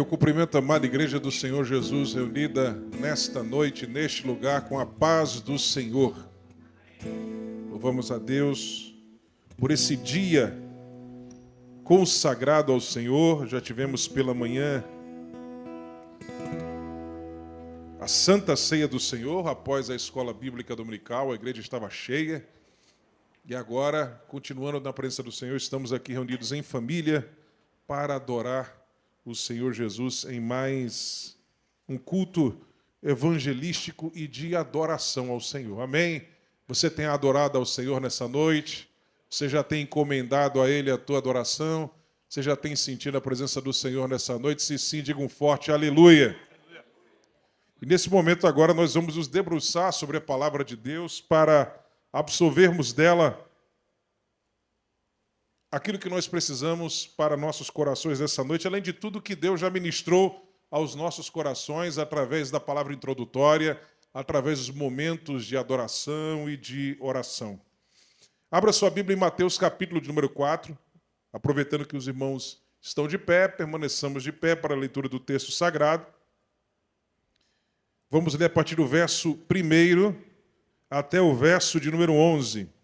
Eu cumprimento a amada Igreja do Senhor Jesus, reunida nesta noite, neste lugar, com a paz do Senhor. Louvamos a Deus por esse dia consagrado ao Senhor. Já tivemos pela manhã a Santa Ceia do Senhor, após a Escola Bíblica Dominical, a igreja estava cheia. E agora, continuando na presença do Senhor, estamos aqui reunidos em família para adorar o Senhor Jesus em mais um culto evangelístico e de adoração ao Senhor. Amém? Você tem adorado ao Senhor nessa noite? Você já tem encomendado a Ele a tua adoração? Você já tem sentido a presença do Senhor nessa noite? Se sim, diga um forte aleluia. E nesse momento agora nós vamos nos debruçar sobre a palavra de Deus para absorvermos dela aquilo que nós precisamos para nossos corações nessa noite, além de tudo que Deus já ministrou aos nossos corações através da palavra introdutória, através dos momentos de adoração e de oração. Abra sua Bíblia em Mateus capítulo de número 4, aproveitando que os irmãos estão de pé, permaneçamos de pé para a leitura do texto sagrado. Vamos ler a partir do verso 1 até o verso de número 11.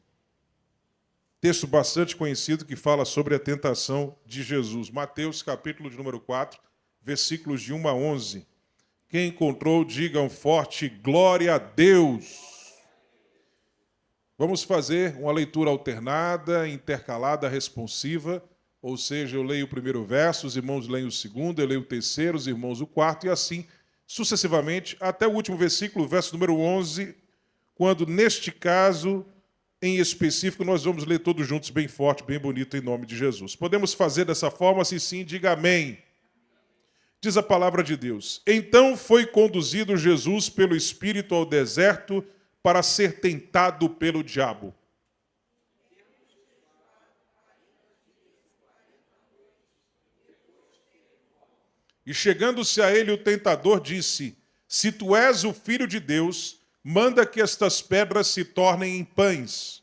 Texto bastante conhecido que fala sobre a tentação de Jesus. Mateus, capítulo de número 4, versículos de 1 a 11. Quem encontrou, diga um forte glória a Deus. Vamos fazer uma leitura alternada, intercalada, responsiva, ou seja, eu leio o primeiro verso, os irmãos leem o segundo, eu leio o terceiro, os irmãos o quarto, e assim sucessivamente, até o último versículo, verso número 11, quando, neste caso em específico, nós vamos ler todos juntos, bem forte, bem bonito, em nome de Jesus. Podemos fazer dessa forma? Se sim, diga amém. Diz a palavra de Deus. Então foi conduzido Jesus pelo Espírito ao deserto para ser tentado pelo diabo. E chegando-se a ele, o tentador disse: Se tu és o Filho de Deus, manda que estas pedras se tornem em pães.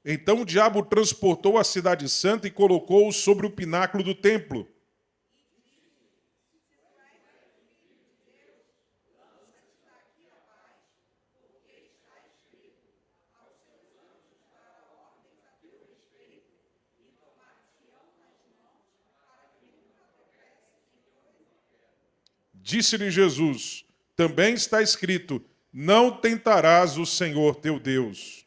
Então o diabo transportou a cidade santa e colocou-o sobre o pináculo do templo. Disse-lhe Jesus, também está escrito, não tentarás o Senhor teu Deus.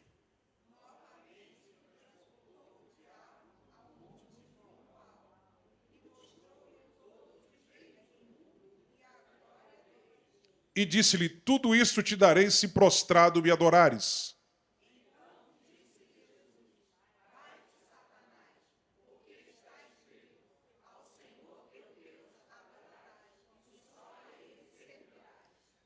E disse-lhe, tudo isso te darei se prostrado me adorares.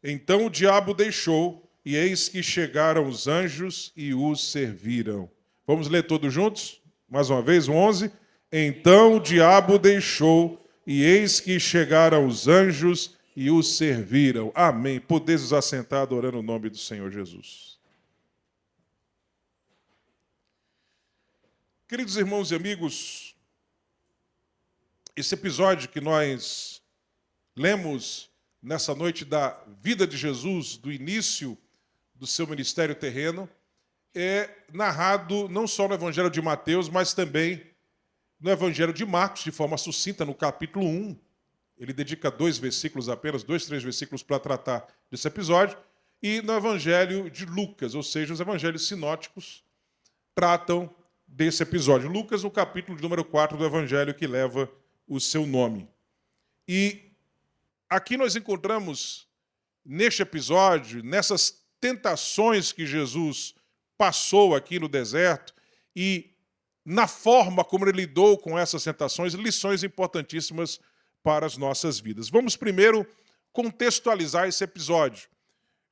Então o diabo deixou, e eis que chegaram os anjos e os serviram. Vamos ler todos juntos? Mais uma vez, o 11. Então o diabo deixou, e eis que chegaram os anjos e os serviram. Amém. Podeis os assentar adorando o nome do Senhor Jesus. Queridos irmãos e amigos, esse episódio que nós lemos nessa noite da vida de Jesus, do início do seu ministério terreno, é narrado não só no Evangelho de Mateus, mas também no Evangelho de Marcos, de forma sucinta, no capítulo 1. Ele dedica 2 versículos apenas, 2, 3 versículos para tratar desse episódio. E no Evangelho de Lucas, ou seja, os evangelhos sinóticos tratam desse episódio. Lucas, no capítulo de número 4 do Evangelho que leva o seu nome. E aqui nós encontramos, neste episódio, nessas tentações que Jesus passou aqui no deserto e na forma como ele lidou com essas tentações, lições importantíssimas para as nossas vidas. Vamos primeiro contextualizar esse episódio.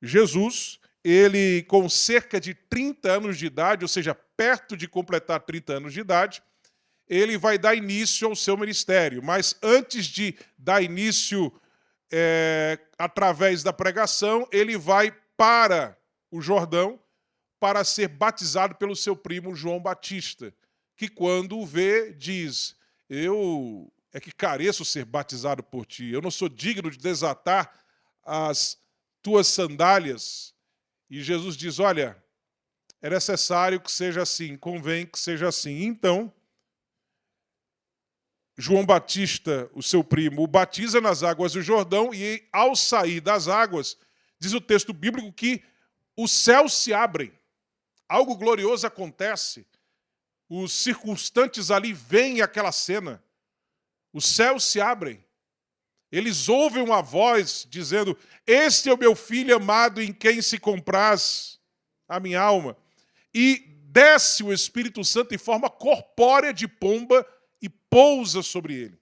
Jesus, ele com cerca de 30 anos de idade, ou seja, perto de completar 30 anos de idade, ele vai dar início ao seu ministério. Mas antes de dar início através da pregação, ele vai para o Jordão para ser batizado pelo seu primo João Batista, que quando o vê, diz: eu é que careço ser batizado por ti, eu não sou digno de desatar as tuas sandálias. E Jesus diz: olha, é necessário que seja assim, convém que seja assim. Então, João Batista, o seu primo, o batiza nas águas do Jordão e, ao sair das águas, diz o texto bíblico que os céus se abrem, algo glorioso acontece, os circunstantes ali veem aquela cena, os céus se abrem, eles ouvem uma voz dizendo: este é o meu filho amado em quem se compraz a minha alma. E desce o Espírito Santo em forma corpórea de pomba e pousa sobre ele.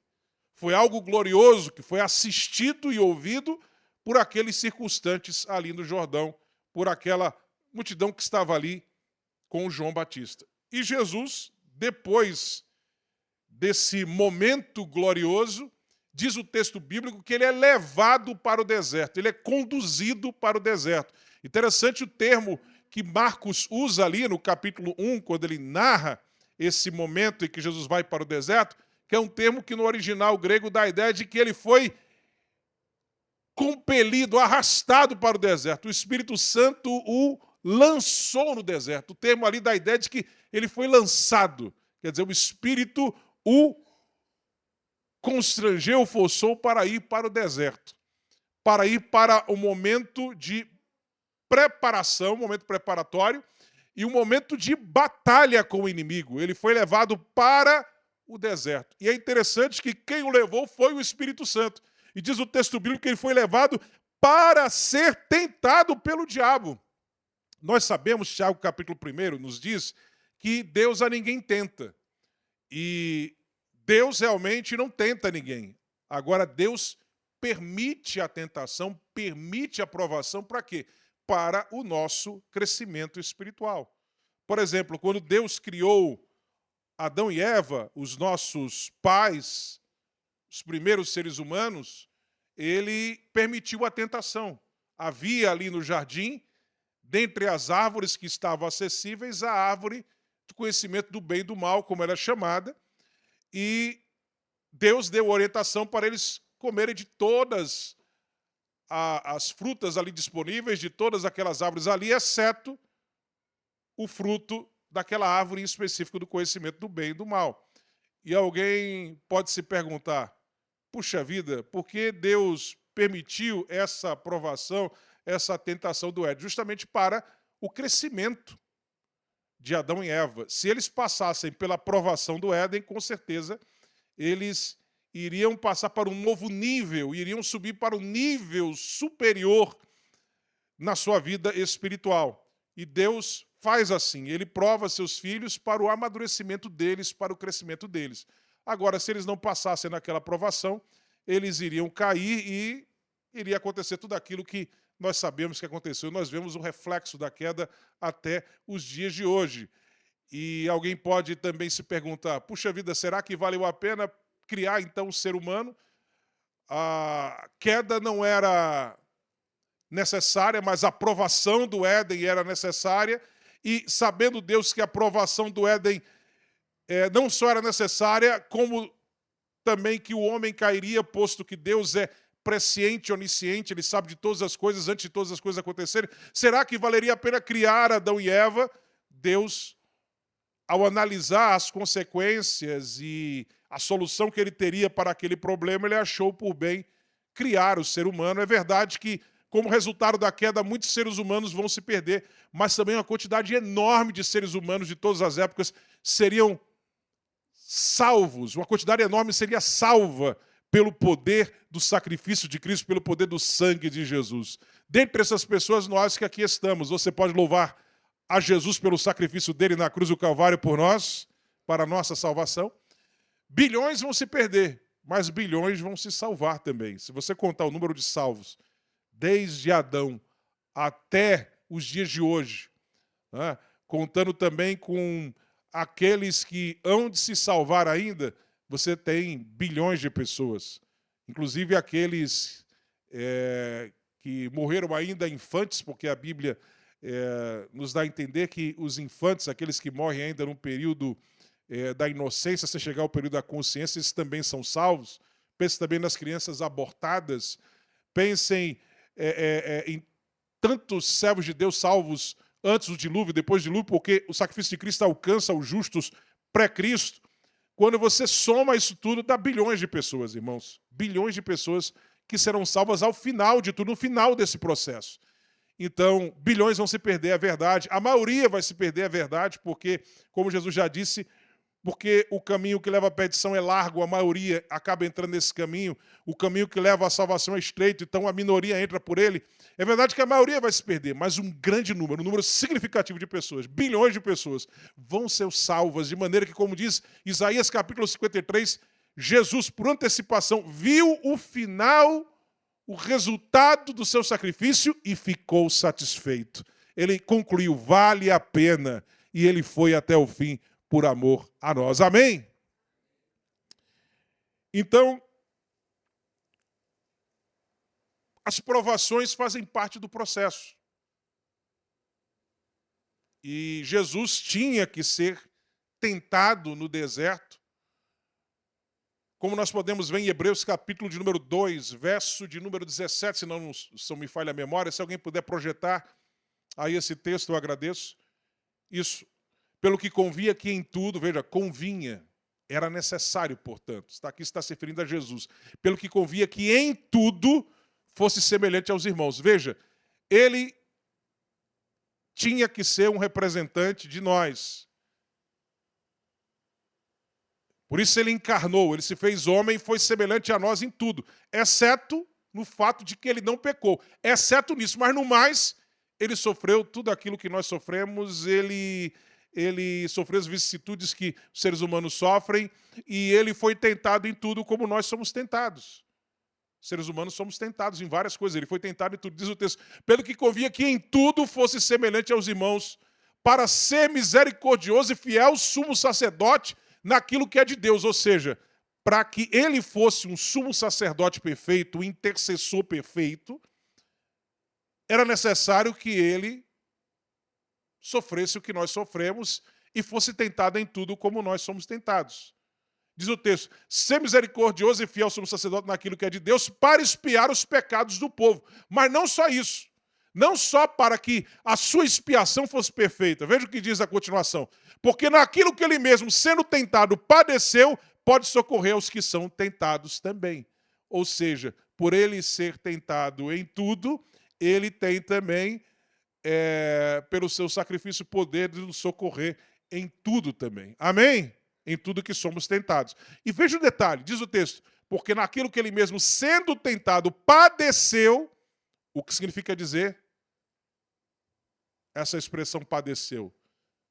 Foi algo glorioso que foi assistido e ouvido por aqueles circunstantes ali no Jordão, por aquela multidão que estava ali com o João Batista. E Jesus, depois desse momento glorioso, diz o texto bíblico que ele é levado para o deserto, ele é conduzido para o deserto. Interessante o termo que Marcos usa ali no capítulo 1, quando ele narra esse momento em que Jesus vai para o deserto, que é um termo que no original grego dá a ideia de que ele foi compelido, arrastado para o deserto. O Espírito Santo o lançou no deserto. O termo ali dá a ideia de que ele foi lançado. Quer dizer, o Espírito o constrangeu, forçou para ir para o deserto. Para ir para o momento de preparação, momento preparatório, e um momento de batalha com o inimigo. Ele foi levado para o deserto. E é interessante que quem o levou foi o Espírito Santo. E diz o texto bíblico que ele foi levado para ser tentado pelo diabo. Nós sabemos, Tiago capítulo 1 nos diz que Deus a ninguém tenta. E Deus realmente não tenta ninguém. Agora, Deus permite a tentação, permite a provação para quê? Para o nosso crescimento espiritual. Por exemplo, quando Deus criou Adão e Eva, os nossos pais, os primeiros seres humanos, ele permitiu a tentação. Havia ali no jardim, dentre as árvores que estavam acessíveis, a árvore do conhecimento do bem e do mal, como era chamada, e Deus deu orientação para eles comerem de todas as frutas ali disponíveis, de todas aquelas árvores ali, exceto o fruto daquela árvore em específico do conhecimento do bem e do mal. E alguém pode se perguntar: puxa vida, por que Deus permitiu essa provação, essa tentação do Éden? Justamente para o crescimento de Adão e Eva. Se eles passassem pela provação do Éden, com certeza eles iriam passar para um novo nível, iriam subir para um nível superior na sua vida espiritual. E Deus faz assim, ele prova seus filhos para o amadurecimento deles, para o crescimento deles. Agora, se eles não passassem naquela provação, eles iriam cair e iria acontecer tudo aquilo que nós sabemos que aconteceu. Nós vemos o reflexo da queda até os dias de hoje. E alguém pode também se perguntar: puxa vida, será que valeu a pena criar então o ser humano? A queda não era necessária, mas a aprovação do Éden era necessária. E sabendo Deus que a aprovação do Éden não só era necessária, como também que o homem cairia, posto que Deus é presciente, onisciente, ele sabe de todas as coisas antes de todas as coisas acontecerem. Será que valeria a pena criar Adão e Eva? Deus, ao analisar as consequências e a solução que ele teria para aquele problema, ele achou por bem criar o ser humano. É verdade que, como resultado da queda, muitos seres humanos vão se perder, mas também uma quantidade enorme de seres humanos de todas as épocas seriam salvos, uma quantidade enorme seria salva pelo poder do sacrifício de Cristo, pelo poder do sangue de Jesus. Dentre essas pessoas, nós que aqui estamos, você pode louvar a Jesus pelo sacrifício dele na cruz do Calvário por nós, para a nossa salvação. Bilhões vão se perder, mas bilhões vão se salvar também. Se você contar o número de salvos, desde Adão até os dias de hoje, né, contando também com aqueles que hão de se salvar ainda, você tem bilhões de pessoas. Inclusive aqueles que morreram ainda infantes, porque a Bíblia nos dá a entender que os infantes, aqueles que morrem ainda num período da inocência, se chegar ao período da consciência, esses também são salvos. Pense também nas crianças abortadas. Pensem em tantos servos de Deus salvos antes do dilúvio, depois do dilúvio, porque o sacrifício de Cristo alcança os justos pré-Cristo. Quando você soma isso tudo, dá bilhões de pessoas, irmãos. Bilhões de pessoas que serão salvas ao final de tudo, no final desse processo. Então, bilhões vão se perder, é verdade. A maioria vai se perder, é verdade, porque, como Jesus já disse, porque o caminho que leva à perdição é largo, a maioria acaba entrando nesse caminho, o caminho que leva à salvação é estreito, então a minoria entra por ele. É verdade que a maioria vai se perder, mas um grande número, um número significativo de pessoas, bilhões de pessoas, vão ser salvas, de maneira que, como diz Isaías capítulo 53, Jesus, por antecipação, viu o final, o resultado do seu sacrifício e ficou satisfeito. Ele concluiu, vale a pena, e ele foi até o fim, por amor a nós. Amém? Então, as provações fazem parte do processo. E Jesus tinha que ser tentado no deserto, como nós podemos ver em Hebreus capítulo de número 2, verso de número 17, se não me falha a memória, se alguém puder projetar aí esse texto, eu agradeço. Isso. Pelo que convinha que em tudo, veja, convinha, era necessário, portanto, aqui está se referindo a Jesus, pelo que convinha que em tudo fosse semelhante aos irmãos. Veja, ele tinha que ser um representante de nós. Por isso ele encarnou, ele se fez homem e foi semelhante a nós em tudo, exceto no fato de que ele não pecou, exceto nisso, mas no mais, ele sofreu tudo aquilo que nós sofremos, ele sofreu as vicissitudes que os seres humanos sofrem e ele foi tentado em tudo como nós somos tentados. Seres humanos somos tentados em várias coisas, ele foi tentado em tudo. Diz o texto, pelo que convinha que em tudo fosse semelhante aos irmãos, para ser misericordioso e fiel sumo sacerdote naquilo que é de Deus. Ou seja, para que ele fosse um sumo sacerdote perfeito, um intercessor perfeito, era necessário que ele sofresse o que nós sofremos e fosse tentado em tudo como nós somos tentados. Diz o texto, ser misericordioso e fiel sumo sacerdote naquilo que é de Deus para expiar os pecados do povo. Mas não só isso, não só para que a sua expiação fosse perfeita. Veja o que diz a continuação. Porque naquilo que ele mesmo, sendo tentado, padeceu, pode socorrer aos que são tentados também. Ou seja, por ele ser tentado em tudo, ele tem também pelo seu sacrifício, poder de nos socorrer em tudo também. Amém? Em tudo que somos tentados. E veja o detalhe, diz o texto, porque naquilo que ele mesmo, sendo tentado, padeceu, o que significa dizer? Essa expressão padeceu.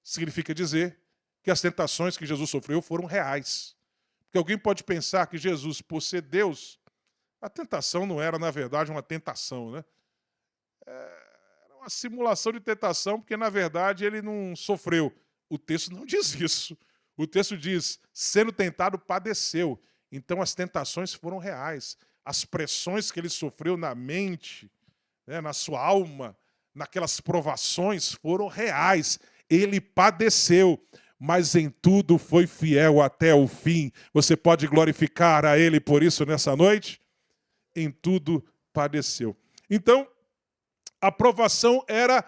Significa dizer que as tentações que Jesus sofreu foram reais. Porque alguém pode pensar que Jesus, por ser Deus, a tentação não era, na verdade, uma tentação, né? Uma simulação de tentação, porque, na verdade, ele não sofreu. O texto não diz isso. O texto diz, sendo tentado, padeceu. Então, as tentações foram reais. As pressões que ele sofreu na mente, né, na sua alma, naquelas provações, foram reais. Ele padeceu, mas em tudo foi fiel até o fim. Você pode glorificar a ele por isso nessa noite? Em tudo padeceu. Então, a provação era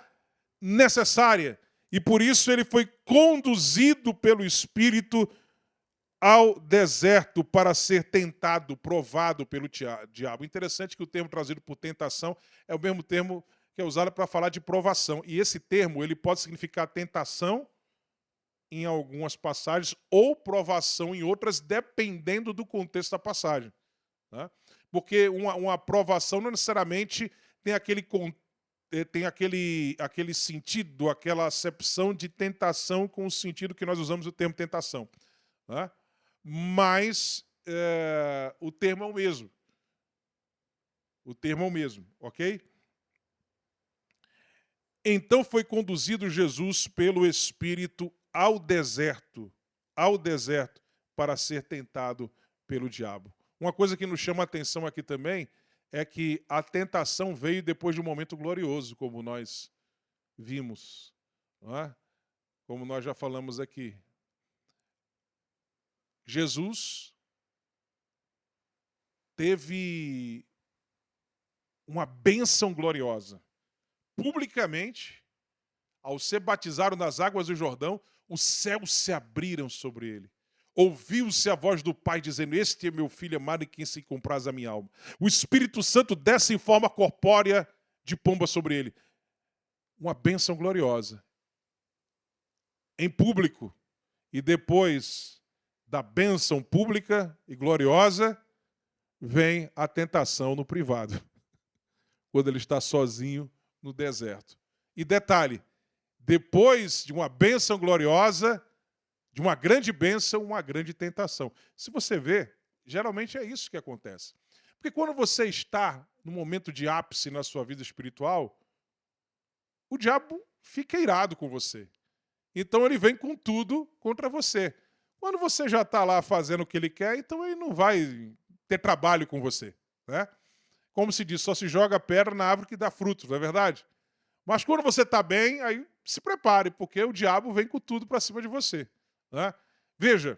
necessária e por isso ele foi conduzido pelo Espírito ao deserto para ser tentado, provado pelo diabo. Interessante que o termo trazido por tentação é o mesmo termo que é usado para falar de provação. E esse termo ele pode significar tentação em algumas passagens ou provação em outras, dependendo do contexto da passagem. Né? Porque uma provação não necessariamente tem aquele sentido, aquela acepção de tentação com o sentido que nós usamos o termo tentação. Né? Mas o termo é o mesmo. O termo é o mesmo, ok? Então foi conduzido Jesus pelo Espírito ao deserto, para ser tentado pelo diabo. Uma coisa que nos chama a atenção aqui também é que a tentação veio depois de um momento glorioso, como nós vimos, não é? Como nós já falamos aqui. Jesus teve uma bênção gloriosa. Publicamente, ao ser batizado nas águas do Jordão, os céus se abriram sobre ele. Ouviu-se a voz do Pai dizendo: este é meu filho amado em quem se compraz a minha alma. O Espírito Santo desce em forma corpórea de pomba sobre ele. Uma bênção gloriosa. Em público. E depois da bênção pública e gloriosa, vem a tentação no privado. Quando ele está sozinho no deserto. E detalhe, depois de uma bênção gloriosa, de uma grande bênção, uma grande tentação. Se você vê, geralmente é isso que acontece. Porque quando você está num momento de ápice na sua vida espiritual, o diabo fica irado com você. Então ele vem com tudo contra você. Quando você já está lá fazendo o que ele quer, então ele não vai ter trabalho com você, né? Como se diz, só se joga pedra na árvore que dá frutos, não é verdade? Mas quando você está bem, aí se prepare, porque o diabo vem com tudo para cima de você, né? Veja,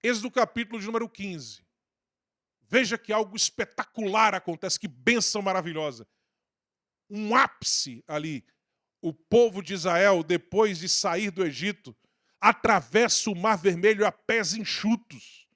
Êxodo capítulo de número 15. Veja que algo espetacular acontece, que bênção maravilhosa. Um ápice ali. O povo de Israel, depois de sair do Egito, atravessa o Mar Vermelho a pés enxutos.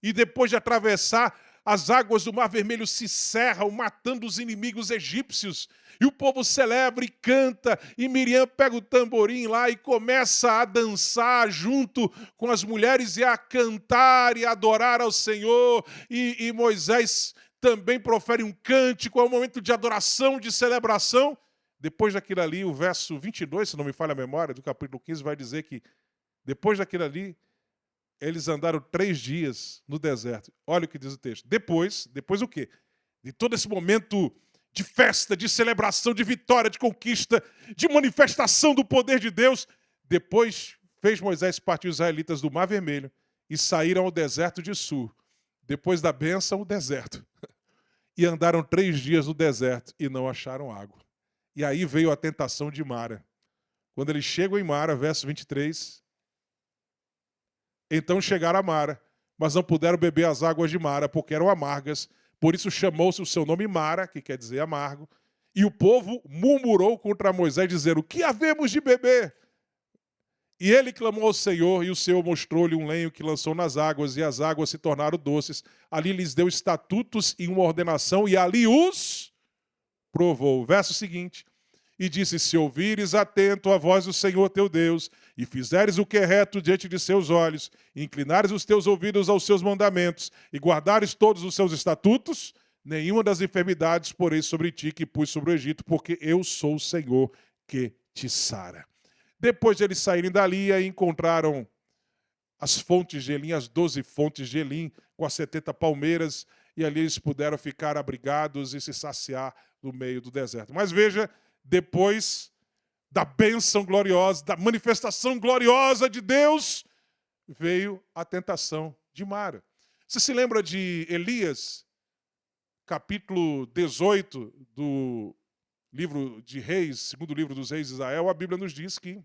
E depois de atravessar, as águas do Mar Vermelho se cerram, matando os inimigos egípcios. E o povo celebra e canta, e Miriam pega o tamborim lá e começa a dançar junto com as mulheres e a cantar e a adorar ao Senhor. E Moisés também profere um cântico, é um momento de adoração, de celebração. Depois daquilo ali, o verso 22, se não me falha a memória, do capítulo 15, vai dizer que depois daquilo ali, eles andaram 3 dias no deserto. Olha o que diz o texto. Depois o quê? De todo esse momento de festa, de celebração, de vitória, de conquista, de manifestação do poder de Deus, depois fez Moisés partir os israelitas do Mar Vermelho e saíram ao deserto de Sur. Depois da bênção, o deserto. E andaram 3 dias no deserto e não acharam água. E aí veio a tentação de Mara. Quando eles chegam em Mara, verso 23, então chegaram a Mara, mas não puderam beber as águas de Mara, porque eram amargas. Por isso chamou-se o seu nome Mara, que quer dizer amargo. E o povo murmurou contra Moisés, dizendo: o que havemos de beber? E ele clamou ao Senhor, e o Senhor mostrou-lhe um lenho que lançou nas águas, e as águas se tornaram doces. Ali lhes deu estatutos e uma ordenação, e ali os provou. Verso seguinte. E disse: se ouvires atento a voz do Senhor teu Deus, e fizeres o que é reto diante de seus olhos, e inclinares os teus ouvidos aos seus mandamentos, e guardares todos os seus estatutos, nenhuma das enfermidades porei sobre ti que pus sobre o Egito, porque eu sou o Senhor que te sara. Depois de eles saírem dali, aí encontraram as fontes de Elim, as 12 fontes de Elim, com as 70 palmeiras, e ali eles puderam ficar abrigados e se saciar no meio do deserto. Mas veja, depois da bênção gloriosa, da manifestação gloriosa de Deus, veio a tentação de Mara. Você se lembra de Elias, capítulo 18 do livro de Reis, segundo livro dos Reis de Israel? A Bíblia nos diz que,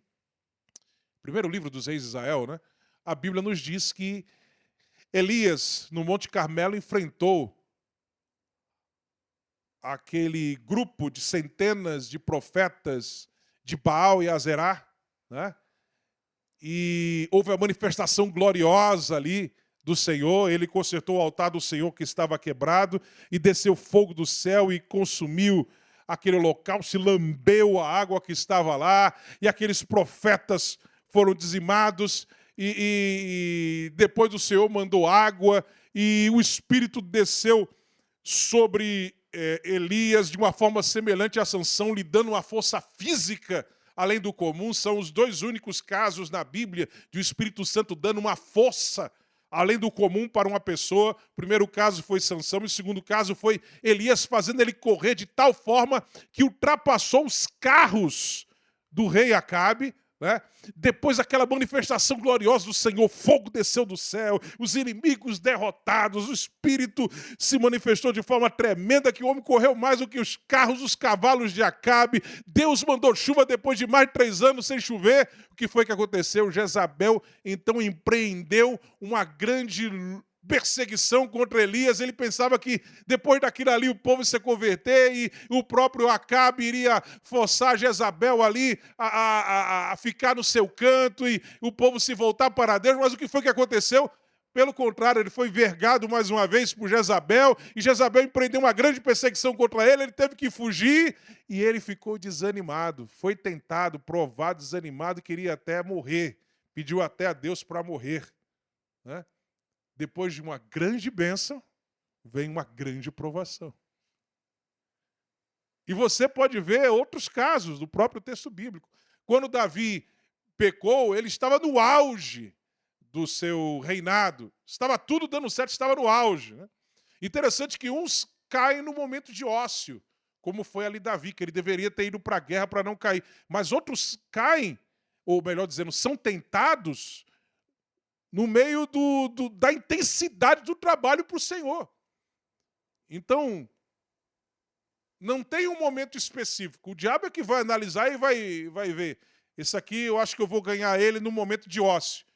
primeiro livro dos Reis de Israel, né? A Bíblia nos diz que Elias, no Monte Carmelo, enfrentou aquele grupo de centenas de profetas de Baal e Azerá, né? E houve a manifestação gloriosa ali do Senhor. Ele consertou o altar do Senhor que estava quebrado e desceu fogo do céu e consumiu aquele local, se lambeu a água que estava lá, e aqueles profetas foram dizimados, e depois o Senhor mandou água, e o Espírito desceu sobre Elias de uma forma semelhante a Sansão, lhe dando uma força física além do comum. São os 2 únicos casos na Bíblia de o Espírito Santo dando uma força além do comum para uma pessoa. O primeiro caso foi Sansão, e o segundo caso foi Elias, fazendo ele correr de tal forma que ultrapassou os carros do rei Acabe, né? Depois daquela manifestação gloriosa do Senhor, fogo desceu do céu, os inimigos derrotados, o Espírito se manifestou de forma tremenda, que o homem correu mais do que os carros, os cavalos de Acabe. Deus mandou chuva depois de mais de 3 anos sem chover. O que foi que aconteceu? Jezabel então empreendeu uma grande perseguição contra Elias. Ele pensava que depois daquilo ali o povo se converter e o próprio Acabe iria forçar Jezabel ali a ficar no seu canto e o povo se voltar para Deus. Mas o que foi que aconteceu? Pelo contrário, ele foi vergado mais uma vez por Jezabel, e Jezabel empreendeu uma grande perseguição contra ele, ele teve que fugir, e ele ficou desanimado, foi tentado, provado, desanimado, queria até morrer, pediu até a Deus para morrer, né? Depois de uma grande bênção, vem uma grande provação. E você pode ver outros casos do próprio texto bíblico. Quando Davi pecou, ele estava no auge do seu reinado. Estava tudo dando certo, estava no auge, né? Interessante que uns caem no momento de ócio, como foi ali Davi, que ele deveria ter ido para a guerra para não cair. Mas outros caem, ou melhor dizendo, são tentados no meio da intensidade do trabalho para o Senhor. Então, não tem um momento específico. O diabo é que vai analisar e vai ver. Esse aqui eu acho que eu vou ganhar ele no momento de ócio.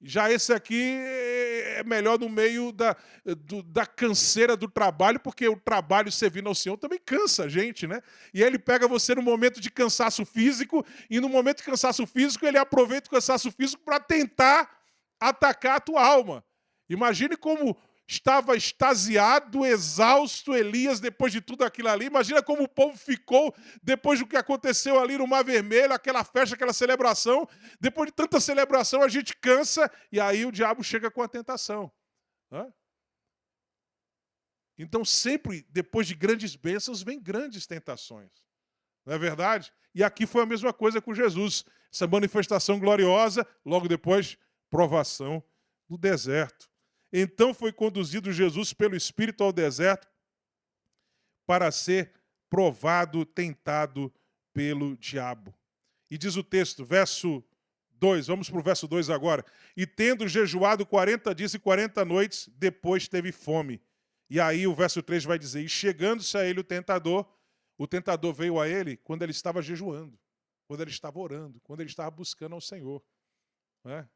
Já esse aqui é melhor no meio da canseira do trabalho, porque o trabalho servindo ao Senhor também cansa a gente, né? E aí ele pega você no momento de cansaço físico, e no momento de cansaço físico ele aproveita o cansaço físico para tentar atacar a tua alma. Imagine como estava extasiado, exausto Elias depois de tudo aquilo ali. Imagina como o povo ficou depois do que aconteceu ali no Mar Vermelho, aquela festa, aquela celebração. Depois de tanta celebração, a gente cansa e aí o diabo chega com a tentação. Então, sempre depois de grandes bênçãos, vem grandes tentações. Não é verdade? E aqui foi a mesma coisa com Jesus. Essa manifestação gloriosa, logo depois, provação no deserto. Então foi conduzido Jesus pelo Espírito ao deserto para ser provado, tentado pelo diabo. E diz o texto, verso 2, vamos para o verso 2 agora. E tendo jejuado 40 dias e 40 noites, depois teve fome. E aí o verso 3 vai dizer, e chegando-se a ele o tentador veio a ele quando ele estava jejuando, quando ele estava orando, quando ele estava buscando ao Senhor. Né?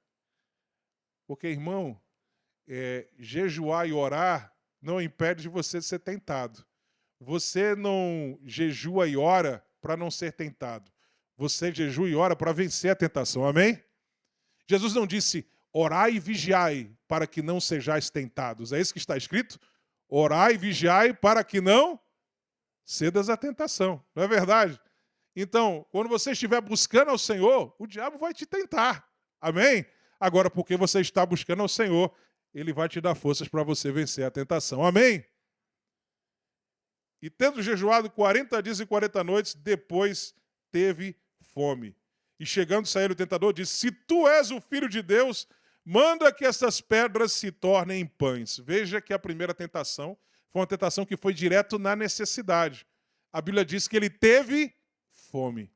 Porque, irmão, jejuar e orar não impede de você ser tentado. Você não jejua e ora para não ser tentado. Você jejua e ora para vencer a tentação. Amém? Jesus não disse, orai e vigiai para que não sejais tentados. É isso que está escrito? Orai e vigiai para que não cedas à tentação. Não é verdade? Então, quando você estiver buscando ao Senhor, o diabo vai te tentar. Amém? Agora, porque você está buscando ao Senhor, Ele vai te dar forças para você vencer a tentação. Amém? E tendo jejuado 40 dias e 40 noites, depois teve fome. E chegando-se a ele o tentador, disse, se tu és o Filho de Deus, manda que essas pedras se tornem pães. Veja que a primeira tentação foi uma tentação que foi direto na necessidade. A Bíblia diz que ele teve fome.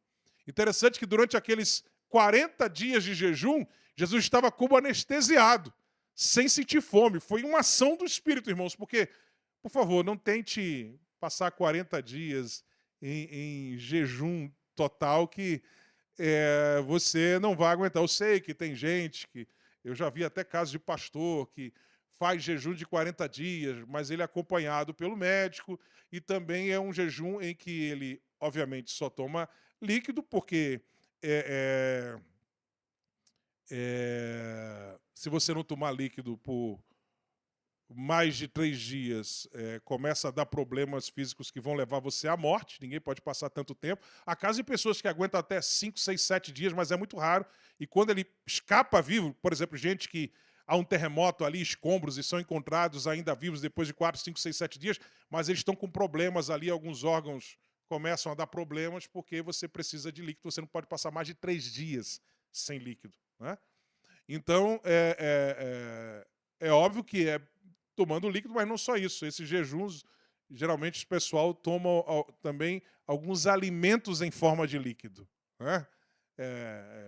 Interessante que durante aqueles 40 dias de jejum, Jesus estava como anestesiado, sem sentir fome. Foi uma ação do Espírito, irmãos, porque, por favor, não tente passar 40 dias em jejum total que você não vai aguentar. Eu sei que tem gente que... Eu já vi até casos de pastor que faz jejum de 40 dias, mas ele é acompanhado pelo médico, e também é um jejum em que ele, obviamente, só toma líquido, porque se você não tomar líquido por mais de 3 dias, começa a dar problemas físicos que vão levar você à morte. Ninguém pode passar tanto tempo. Há casos de pessoas que aguentam até 5, 6, 7 dias, mas é muito raro. E quando ele escapa vivo, por exemplo, gente que há um terremoto ali, escombros, e são encontrados ainda vivos depois de 4, 5, 6, 7 dias, mas eles estão com problemas ali, alguns órgãos começam a dar problemas porque você precisa de líquido, você não pode passar mais de 3 dias sem líquido. Né? Então, é óbvio que tomando líquido, mas não só isso. Esses jejuns, geralmente o pessoal toma também alguns alimentos em forma de líquido. Né?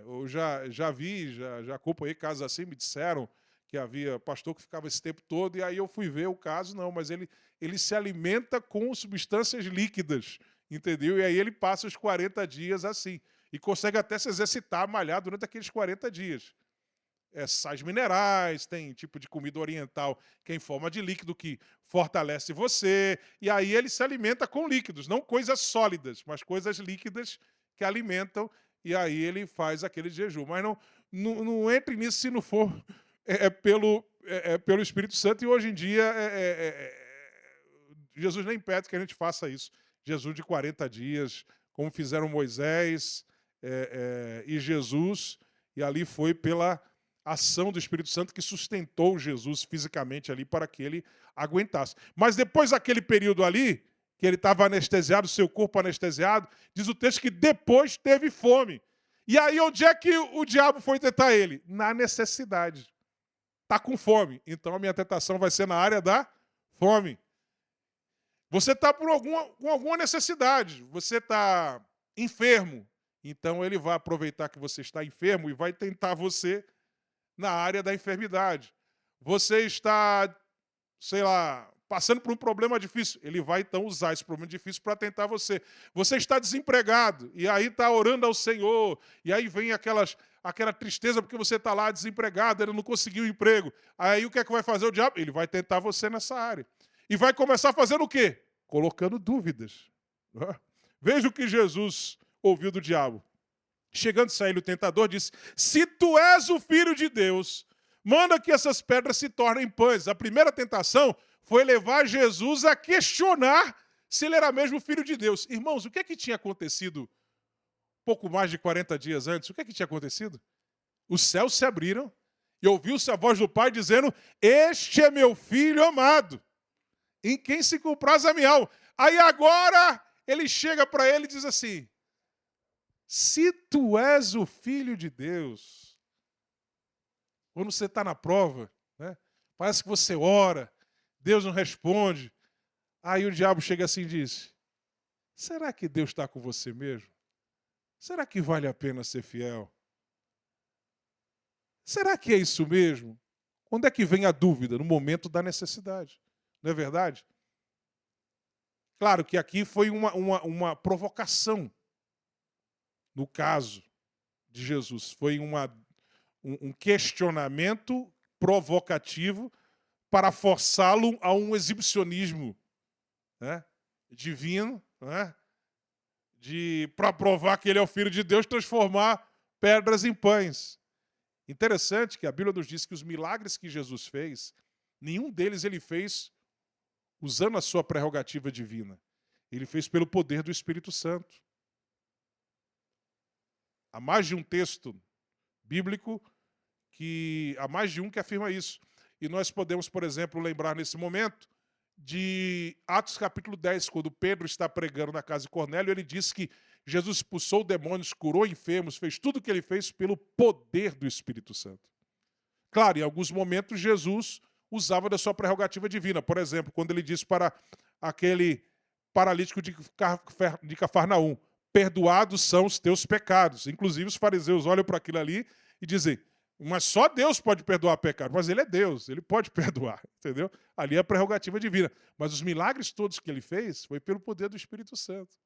Eu já vi, já acompanhei casos assim, me disseram que havia pastor que ficava esse tempo todo, e aí eu fui ver o caso, não, mas ele se alimenta com substâncias líquidas, entendeu? E aí ele passa os 40 dias assim, e consegue até se exercitar, malhar durante aqueles 40 dias. Sais minerais, tem tipo de comida oriental que é em forma de líquido que fortalece você, e aí ele se alimenta com líquidos, não coisas sólidas, mas coisas líquidas que alimentam, e aí ele faz aquele jejum. Mas não entre nisso se não for pelo Espírito Santo, e hoje em dia Jesus nem pede que a gente faça isso. Jejum de 40 dias, como fizeram Moisés e Jesus, e ali foi pela ação do Espírito Santo que sustentou Jesus fisicamente ali para que ele aguentasse. Mas depois daquele período ali, que ele estava anestesiado, seu corpo anestesiado, diz o texto que depois teve fome. E aí onde é que o diabo foi tentar ele? Na necessidade. Está com fome, então a minha tentação vai ser na área da fome. Você está com alguma necessidade, você está enfermo, então ele vai aproveitar que você está enfermo e vai tentar você na área da enfermidade. Você está, sei lá, passando por um problema difícil, ele vai então usar esse problema difícil para tentar você. Você está desempregado, e aí está orando ao Senhor, e aí vem aquela tristeza porque você está lá desempregado, ele não conseguiu um emprego. Aí o que é que vai fazer o diabo? Ele vai tentar você nessa área. E vai começar fazendo o quê? Colocando dúvidas. Veja o que Jesus ouviu do diabo. Chegando-se a ele, o tentador disse: se tu és o filho de Deus, manda que essas pedras se tornem pães. A primeira tentação foi levar Jesus a questionar se ele era mesmo o filho de Deus. Irmãos, o que é que tinha acontecido pouco mais de 40 dias antes? O que é que tinha acontecido? Os céus se abriram e ouviu-se a voz do Pai dizendo: este é meu filho amado, em quem se compraz a minha alma. Aí agora ele chega para ele e diz assim: se tu és o filho de Deus, quando você está na prova, né, parece que você ora, Deus não responde. Aí o diabo chega assim e diz: será que Deus está com você mesmo? Será que vale a pena ser fiel? Será que é isso mesmo? Quando é que vem a dúvida? No momento da necessidade. Não é verdade? Claro que aqui foi uma provocação. No caso de Jesus, foi um questionamento provocativo para forçá-lo a um exibicionismo, né, divino, né, para provar que ele é o Filho de Deus, transformar pedras em pães. Interessante que a Bíblia nos diz que os milagres que Jesus fez, nenhum deles ele fez usando a sua prerrogativa divina. Ele fez pelo poder do Espírito Santo. Há mais de um texto bíblico, há mais de um que afirma isso. E nós podemos, por exemplo, lembrar nesse momento de Atos capítulo 10, quando Pedro está pregando na casa de Cornélio, ele diz que Jesus expulsou demônios, curou enfermos, fez tudo o que ele fez pelo poder do Espírito Santo. Claro, em alguns momentos Jesus usava da sua prerrogativa divina. Por exemplo, quando ele disse para aquele paralítico de Cafarnaum: perdoados são os teus pecados. Inclusive os fariseus olham para aquilo ali e dizem: mas só Deus pode perdoar pecado. Mas ele é Deus, ele pode perdoar, entendeu? Ali é a prerrogativa divina. Mas os milagres todos que ele fez foi pelo poder do Espírito Santo.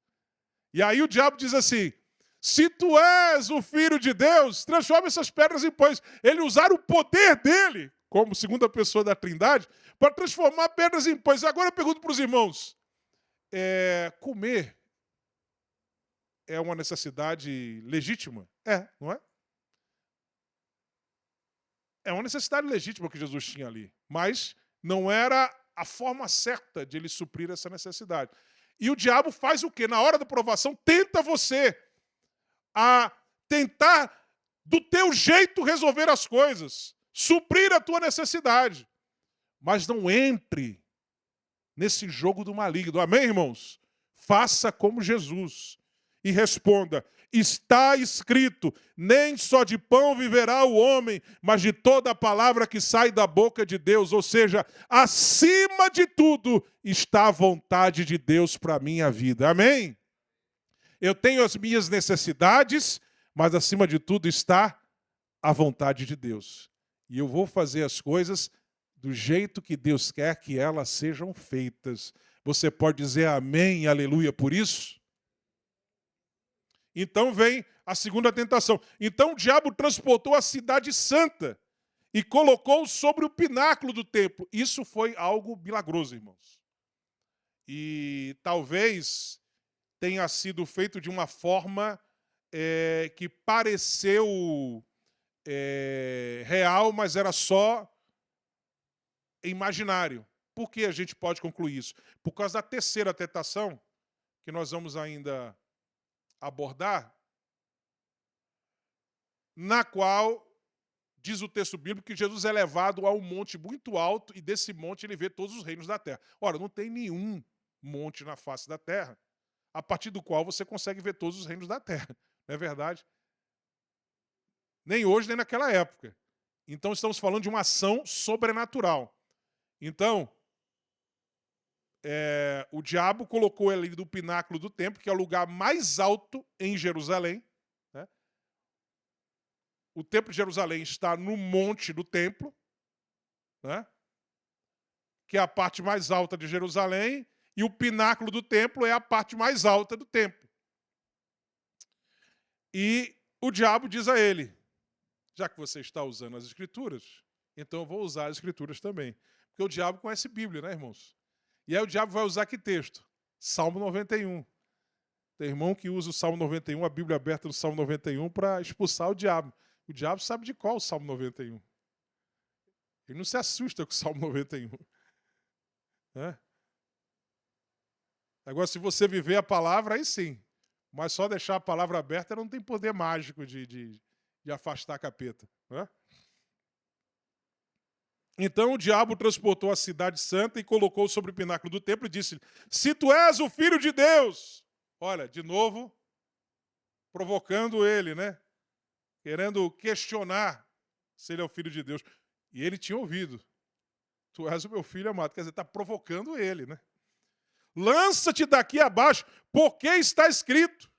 E aí o diabo diz assim: se tu és o Filho de Deus, transforma essas pedras em pães. Ele usar o poder dele, como segunda pessoa da Trindade, para transformar pedras em pães. Agora eu pergunto para os irmãos: comer é uma necessidade legítima? Não é? É uma necessidade legítima que Jesus tinha ali, mas não era a forma certa de ele suprir essa necessidade. E o diabo faz o quê? Na hora da provação, tenta você a tentar do teu jeito resolver as coisas, suprir a tua necessidade. Mas não entre nesse jogo do maligno. Amém, irmãos? Faça como Jesus e responda: está escrito, nem só de pão viverá o homem, mas de toda a palavra que sai da boca de Deus. Ou seja, acima de tudo está a vontade de Deus para a minha vida. Amém? Eu tenho as minhas necessidades, mas acima de tudo está a vontade de Deus. E eu vou fazer as coisas do jeito que Deus quer que elas sejam feitas. Você pode dizer amém e aleluia por isso? Então vem a segunda tentação. Então o diabo transportou a cidade santa e colocou sobre o pináculo do templo. Isso foi algo milagroso, irmãos. E talvez tenha sido feito de uma forma que pareceu real, mas era só imaginário. Por que a gente pode concluir isso? Por causa da terceira tentação, que nós vamos ainda abordar, na qual diz o texto bíblico que Jesus é levado a um monte muito alto e desse monte ele vê todos os reinos da terra. Ora, não tem nenhum monte na face da terra a partir do qual você consegue ver todos os reinos da terra. Não é verdade? Nem hoje, nem naquela época. Então estamos falando de uma ação sobrenatural. Então, o diabo colocou ele no pináculo do templo, que é o lugar mais alto em Jerusalém. Né? O templo de Jerusalém está no monte do templo, né? Que é a parte mais alta de Jerusalém, e o pináculo do templo é a parte mais alta do templo. E o diabo diz a ele, já que você está usando as escrituras, então eu vou usar as escrituras também. Porque o diabo conhece Bíblia, né, irmãos? E aí o diabo vai usar que texto? Salmo 91. Tem irmão que usa o Salmo 91, a Bíblia aberta no Salmo 91, para expulsar o diabo. O diabo sabe de qual o Salmo 91. Ele não se assusta com o Salmo 91. Né? Agora, se você viver a palavra, aí sim. Mas só deixar a palavra aberta não tem poder mágico de afastar a capeta. Né? Então o diabo transportou a cidade santa e colocou sobre o pináculo do templo e disse: se tu és o filho de Deus. Olha, de novo, provocando ele, né? Querendo questionar se ele é o filho de Deus. E ele tinha ouvido. Tu és o meu filho amado. Quer dizer, está provocando ele, né? Lança-te daqui abaixo, porque está escrito: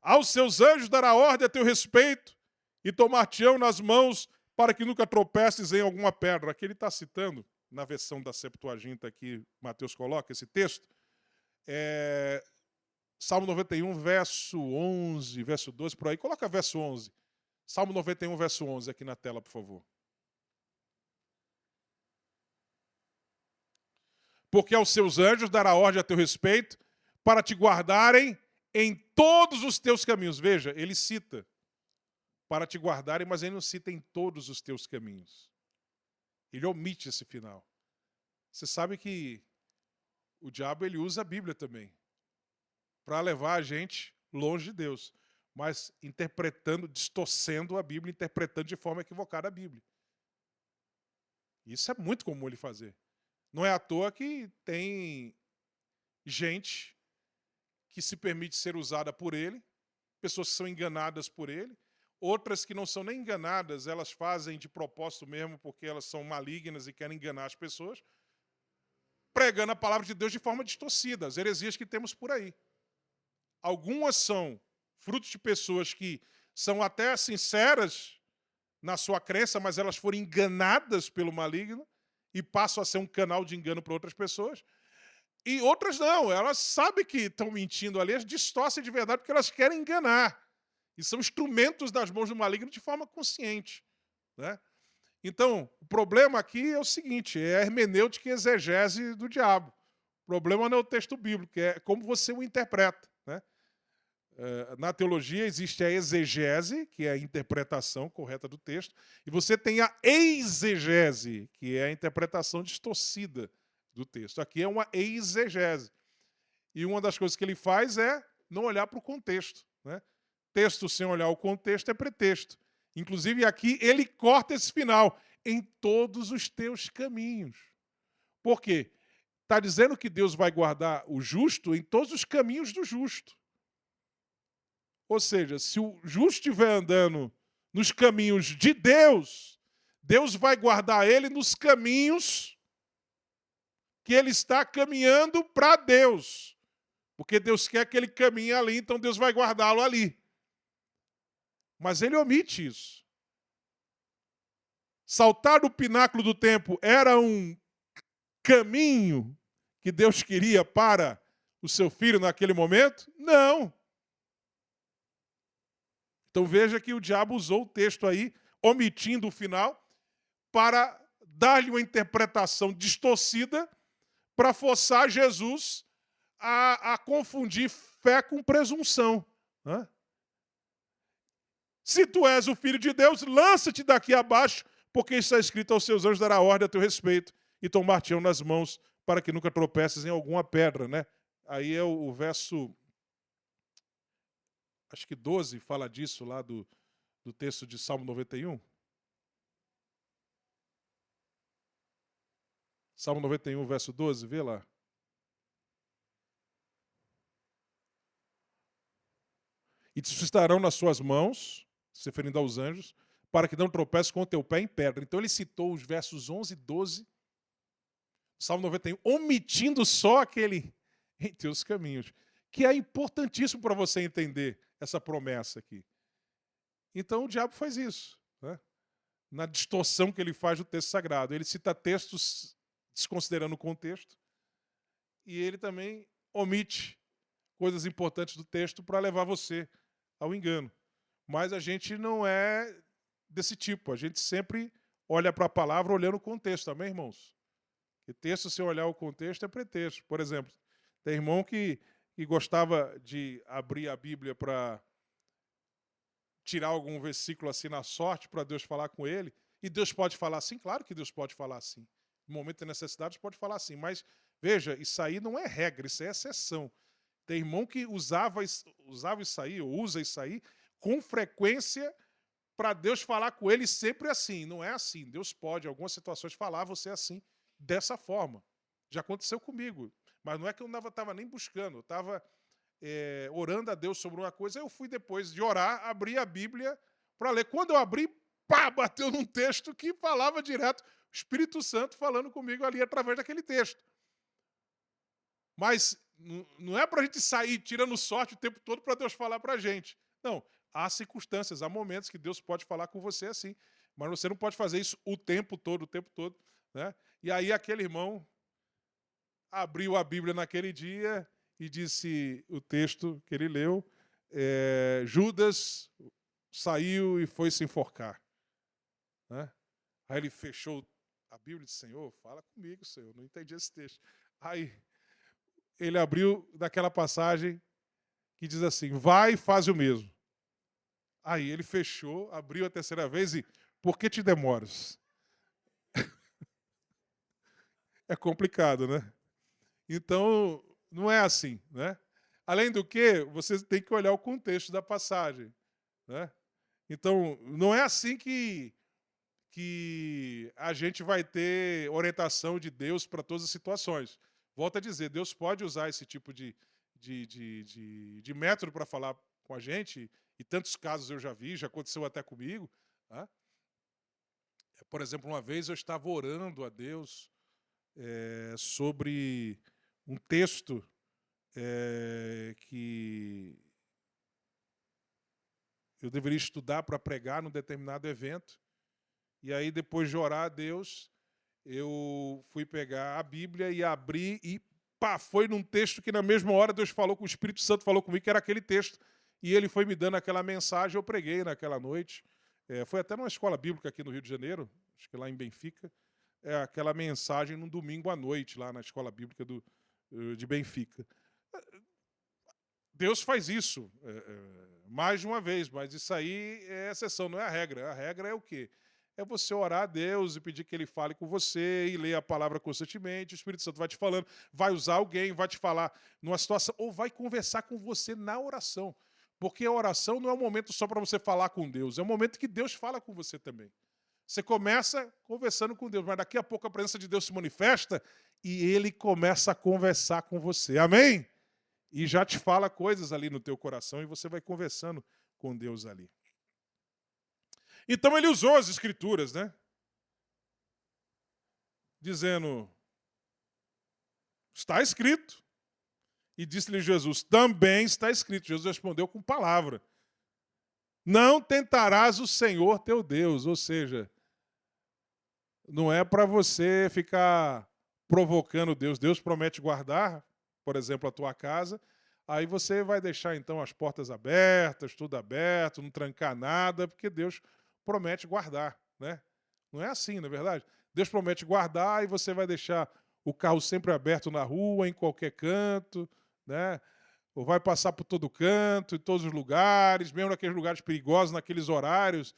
aos seus anjos dará ordem a teu respeito e tomar-te-ão nas mãos para que nunca tropeces em alguma pedra. Aqui ele está citando, na versão da Septuaginta que Mateus coloca, esse texto, Salmo 91, verso 11, verso 12, por aí. Coloca verso 11. Salmo 91, verso 11 aqui na tela, por favor. Porque aos seus anjos dará ordem a teu respeito para te guardarem em todos os teus caminhos. Veja, ele cita para te guardarem, mas ele não cita em todos os teus caminhos. Ele omite esse final. Você sabe que o diabo ele usa a Bíblia também para levar a gente longe de Deus, mas interpretando, distorcendo a Bíblia, interpretando de forma equivocada a Bíblia. Isso é muito comum ele fazer. Não é à toa que tem gente que se permite ser usada por ele, pessoas que são enganadas por ele, outras que não são nem enganadas, elas fazem de propósito mesmo porque elas são malignas e querem enganar as pessoas, pregando a palavra de Deus de forma distorcida, as heresias que temos por aí. Algumas são frutos de pessoas que são até sinceras na sua crença, mas elas foram enganadas pelo maligno e passam a ser um canal de engano para outras pessoas. E outras não, elas sabem que estão mentindo ali, elas distorcem de verdade porque elas querem enganar. E são instrumentos das mãos do maligno de forma consciente. Né? Então, o problema aqui é o seguinte, é a hermenêutica e exegese do diabo. O problema não é o texto bíblico, é como você o interpreta. Né? Na teologia existe a exegese, que é a interpretação correta do texto, e você tem a exegese, que é a interpretação distorcida do texto. Aqui é uma exegese. E uma das coisas que ele faz é não olhar para o contexto. Né? Texto sem olhar o contexto é pretexto. Inclusive aqui ele corta esse final. Em todos os teus caminhos. Por quê? Está dizendo que Deus vai guardar o justo em todos os caminhos do justo. Ou seja, se o justo estiver andando nos caminhos de Deus, Deus vai guardar ele nos caminhos que ele está caminhando para Deus. Porque Deus quer que ele caminhe ali, então Deus vai guardá-lo ali. Mas ele omite isso. Saltar do pináculo do templo era um caminho que Deus queria para o seu filho naquele momento? Não. Então veja que o diabo usou o texto aí, omitindo o final, para dar-lhe uma interpretação distorcida, para forçar Jesus a confundir fé com presunção. Se tu és o filho de Deus, lança-te daqui abaixo, porque está escrito: aos seus anjos dará ordem a teu respeito, e tomar-te-ão nas mãos, para que nunca tropeces em alguma pedra. Né? Aí é o verso, acho que 12, fala disso lá do texto de Salmo 91. Salmo 91, verso 12, vê lá. E te suscitarão nas suas mãos, se referindo aos anjos, para que não tropeces com o teu pé em pedra. Então ele citou os versos 11 e 12, Salmo 91, omitindo só aquele em teus caminhos, que é importantíssimo para você entender essa promessa aqui. Então o diabo faz isso, né? Na distorção que ele faz do texto sagrado. Ele cita textos desconsiderando o contexto, e ele também omite coisas importantes do texto para levar você ao engano. Mas a gente não é desse tipo. A gente sempre olha para a palavra olhando o contexto, amém, irmãos? Que texto, se olhar o contexto, é pretexto. Por exemplo, tem irmão que gostava de abrir a Bíblia para tirar algum versículo assim na sorte, para Deus falar com ele. E Deus pode falar assim? Claro que Deus pode falar assim. No momento de necessidade, pode falar assim. Mas, veja, isso aí não é regra, isso é exceção. Tem irmão que usava isso aí, ou usa isso aí, com frequência, para Deus falar com ele sempre assim. Não é assim. Deus pode, em algumas situações, falar você assim, dessa forma. Já aconteceu comigo. Mas não é que eu não estava nem buscando. Eu estava orando a Deus sobre uma coisa. Eu fui, depois de orar, abrir a Bíblia para ler. Quando eu abri, pá, bateu num texto que falava direto, o Espírito Santo falando comigo ali através daquele texto. Mas não é para a gente sair tirando sorte o tempo todo para Deus falar para a gente. Não, há circunstâncias, há momentos que Deus pode falar com você assim, mas você não pode fazer isso o tempo todo, né? E aí aquele irmão abriu a Bíblia naquele dia e disse o texto que ele leu, Judas saiu e foi se enforcar. Né? Aí ele fechou a Bíblia e disse: Senhor, fala comigo, Senhor, não entendi esse texto. Aí ele abriu daquela passagem que diz assim: vai e faz o mesmo. Aí ele fechou, abriu a terceira vez e: por que te demoras? É complicado, né? Então, não é assim, né? Além do que, você tem que olhar o contexto da passagem, né? Então, não é assim que a gente vai ter orientação de Deus para todas as situações. Volto a dizer, Deus pode usar esse tipo de método para falar com a gente, e tantos casos eu já vi, já aconteceu até comigo. Tá? Por exemplo, uma vez eu estava orando a Deus sobre um texto que eu deveria estudar para pregar num determinado evento. E aí, depois de orar a Deus, eu fui pegar a Bíblia e abri e pá, foi num texto que na mesma hora Deus falou com o Espírito Santo, falou comigo que era aquele texto. E ele foi me dando aquela mensagem, eu preguei naquela noite. Foi até numa escola bíblica aqui no Rio de Janeiro, acho que lá em Benfica. Aquela mensagem num domingo à noite, lá na escola bíblica de Benfica. Deus faz isso mais de uma vez, mas isso aí é exceção, não é a regra. A regra é o quê? É você orar a Deus e pedir que Ele fale com você e ler a palavra constantemente. O Espírito Santo vai te falando, vai usar alguém, vai te falar numa situação, ou vai conversar com você na oração. Porque a oração não é um momento só para você falar com Deus, é um momento que Deus fala com você também. Você começa conversando com Deus, mas daqui a pouco a presença de Deus se manifesta e Ele começa a conversar com você. Amém? E já te fala coisas ali no teu coração e você vai conversando com Deus ali. Então ele usou as escrituras, né? Dizendo, está escrito. E disse-lhe Jesus, também está escrito. Jesus respondeu com palavra. Não tentarás o Senhor teu Deus. Ou seja, não é para você ficar provocando Deus. Deus promete guardar, por exemplo, a tua casa. Aí você vai deixar, então, as portas abertas, tudo aberto, não trancar nada, porque Deus promete guardar, né? Não é assim, não é verdade? Deus promete guardar e você vai deixar o carro sempre aberto na rua, em qualquer canto, né? Ou vai passar por todo canto, em todos os lugares, mesmo naqueles lugares perigosos, naqueles horários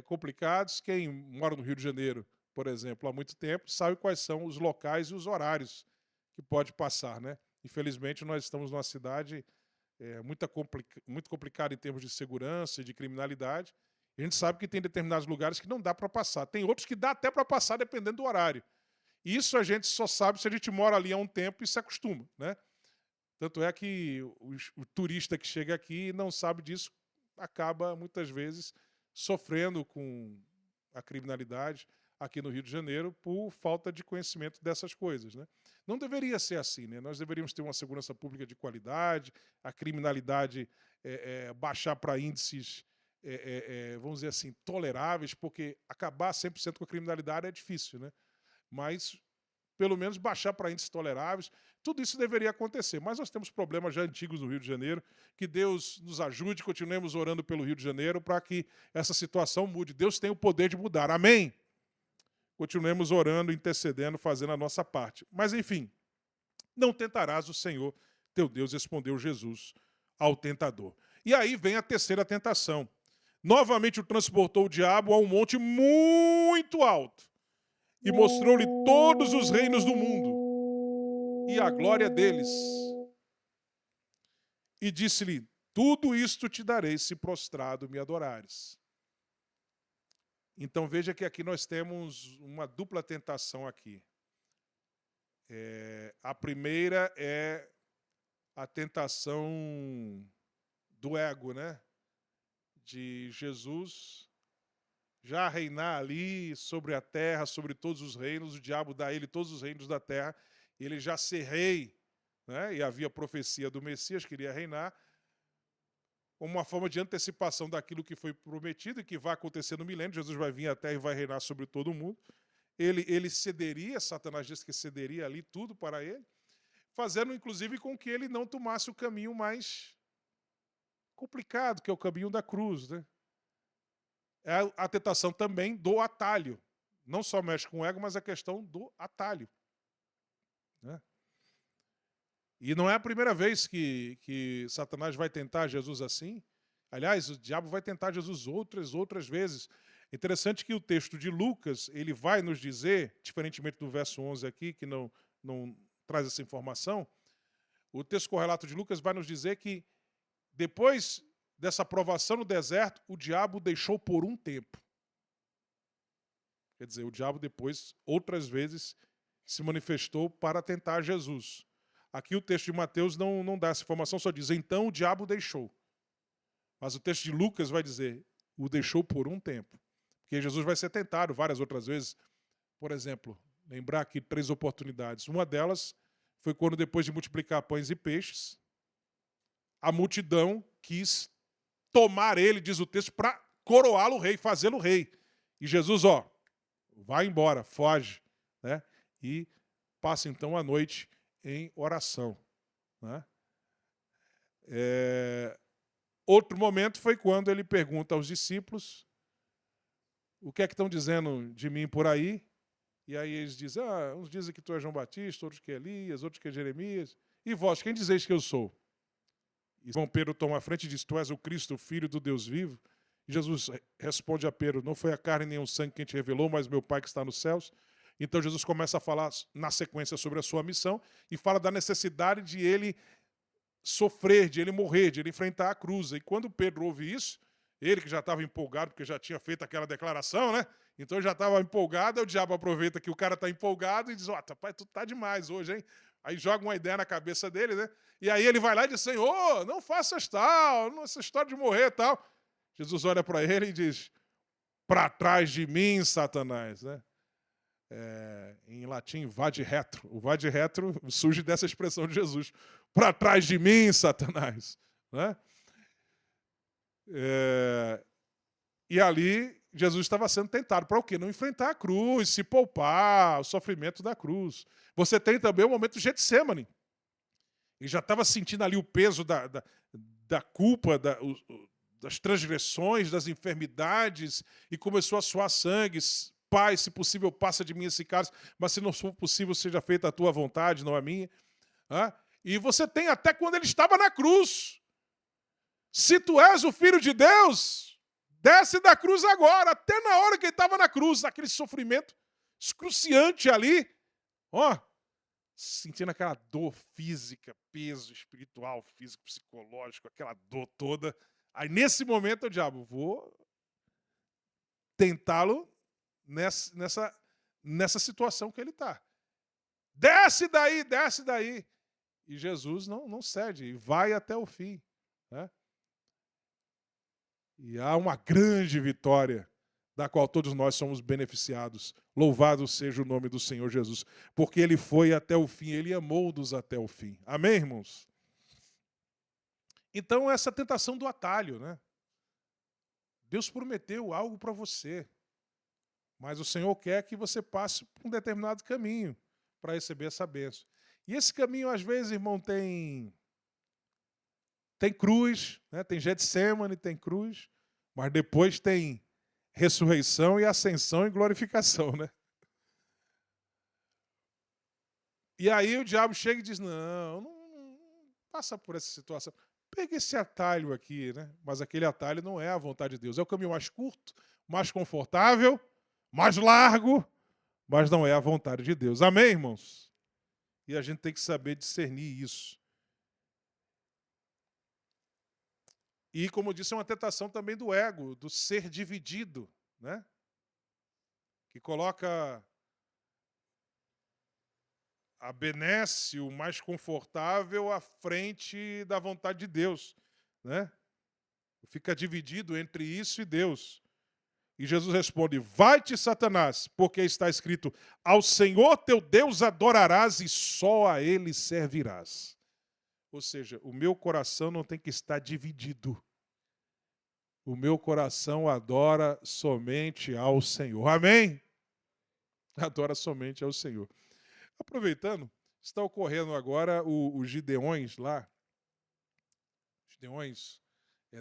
complicados. Quem mora no Rio de Janeiro, por exemplo, há muito tempo, sabe quais são os locais e os horários que pode passar, né? Infelizmente, nós estamos numa cidade muito complicada em termos de segurança e de criminalidade. A gente sabe que tem determinados lugares que não dá para passar. Tem outros que dá até para passar, dependendo do horário. Isso a gente só sabe se a gente mora ali há um tempo e se acostuma, né? Tanto é que o turista que chega aqui e não sabe disso, acaba, muitas vezes, sofrendo com a criminalidade aqui no Rio de Janeiro por falta de conhecimento dessas coisas, né? Não deveria ser assim, né? Nós deveríamos ter uma segurança pública de qualidade, a criminalidade baixar para índices, vamos dizer assim, toleráveis, porque acabar 100% com a criminalidade é difícil, né? Mas pelo menos baixar para índices toleráveis. Tudo isso deveria acontecer, mas nós temos problemas já antigos no Rio de Janeiro. Que Deus nos ajude, continuemos orando pelo Rio de Janeiro para que essa situação mude. Deus tem o poder de mudar, amém? Continuemos orando, intercedendo, fazendo a nossa parte. Mas, enfim, não tentarás o Senhor teu Deus, respondeu Jesus ao tentador. E aí vem a terceira tentação. Novamente o transportou o diabo a um monte muito alto e mostrou-lhe todos os reinos do mundo e a glória deles. E disse-lhe, tudo isto te darei se prostrado me adorares. Então veja que aqui nós temos uma dupla tentação aqui. A primeira é a tentação do ego, né? De Jesus já reinar ali sobre a terra, sobre todos os reinos, o diabo dá a ele todos os reinos da terra, ele já ser rei, né? E havia profecia do Messias que iria reinar, uma forma de antecipação daquilo que foi prometido e que vai acontecer no milênio. Jesus vai vir à terra e vai reinar sobre todo mundo. Ele cederia, Satanás disse que cederia ali tudo para ele, fazendo inclusive com que ele não tomasse o caminho mais complicado, que é o caminho da cruz, né? É a tentação também do atalho. Não só mexe com o ego, mas a questão do atalho, né? E não é a primeira vez que Satanás vai tentar Jesus assim. Aliás, o diabo vai tentar Jesus outras vezes. Interessante que o texto de Lucas, ele vai nos dizer, diferentemente do verso 11 aqui, que não traz essa informação, o texto correlato de Lucas vai nos dizer que depois dessa provação no deserto, o diabo deixou por um tempo. Quer dizer, o diabo depois, outras vezes, se manifestou para tentar Jesus. Aqui o texto de Mateus não dá essa informação, só diz, então o diabo deixou. Mas o texto de Lucas vai dizer, o deixou por um tempo. Porque Jesus vai ser tentado várias outras vezes. Por exemplo, lembrar aqui 3 oportunidades. Uma delas foi quando, depois de multiplicar pães e peixes, a multidão quis tomar ele, diz o texto, para coroá-lo rei, fazê-lo rei. E Jesus, vai embora, foge, né? E passa então a noite em oração, né? Outro momento foi quando ele pergunta aos discípulos o que é que estão dizendo de mim por aí. E aí eles dizem, uns dizem que tu és João Batista, outros que é Elias, outros que é Jeremias. E vós, quem dizeis que eu sou? E João Pedro toma a frente e diz, tu és o Cristo, o Filho do Deus vivo. E Jesus responde a Pedro, não foi a carne nem o sangue quem te revelou, mas meu Pai que está nos céus. Então Jesus começa a falar na sequência sobre a sua missão e fala da necessidade de ele sofrer, de ele morrer, de ele enfrentar a cruz. E quando Pedro ouve isso, ele que já estava empolgado, porque já tinha feito aquela declaração, né? Então ele já estava empolgado, aí o diabo aproveita que o cara está empolgado e diz, pai, tu tá demais hoje, hein? Aí joga uma ideia na cabeça dele, né? E aí ele vai lá e diz, Senhor, não faças tal, essa história de morrer e tal. Jesus olha para ele e diz, para trás de mim, Satanás, né? Em latim, vade retro. O vade retro surge dessa expressão de Jesus. Para trás de mim, Satanás. Né? E ali Jesus estava sendo tentado para o quê? Não enfrentar a cruz, se poupar, o sofrimento da cruz. Você tem também o momento de Getsêmani. Ele já estava sentindo ali o peso da culpa, das transgressões, das enfermidades, e começou a suar sangue. Pai, se possível, passa de mim esse cálice, mas se não for possível, seja feita a tua vontade, não a minha. E você tem até quando ele estava na cruz. Se tu és o Filho de Deus, desce da cruz agora, até na hora que ele estava na cruz, aquele sofrimento excruciante ali, sentindo aquela dor física, peso espiritual, físico, psicológico, aquela dor toda. Aí nesse momento o diabo, vou tentá-lo nessa situação que ele está. Desce daí, desce daí. E Jesus não cede, e vai até o fim. Né? E há uma grande vitória, da qual todos nós somos beneficiados. Louvado seja o nome do Senhor Jesus, porque ele foi até o fim, ele amou-nos até o fim. Amém, irmãos? Então, essa tentação do atalho, né? Deus prometeu algo para você, mas o Senhor quer que você passe por um determinado caminho para receber essa bênção. E esse caminho, às vezes, irmão, tem cruz, né? Tem Getsêmani, tem cruz, mas depois tem ressurreição e ascensão e glorificação, né? E aí o diabo chega e diz, não passa por essa situação. Pega esse atalho aqui, né? Mas aquele atalho não é a vontade de Deus. É o caminho mais curto, mais confortável, mais largo, mas não é a vontade de Deus. Amém, irmãos? E a gente tem que saber discernir isso. E, como eu disse, é uma tentação também do ego, do ser dividido, né? Que coloca a benesse, o mais confortável, à frente da vontade de Deus, né? Fica dividido entre isso e Deus. E Jesus responde, vai-te, Satanás, porque está escrito, ao Senhor teu Deus adorarás e só a Ele servirás. Ou seja, o meu coração não tem que estar dividido. O meu coração adora somente ao Senhor. Amém? Adora somente ao Senhor. Aproveitando, está ocorrendo agora os Gideões lá. Gideões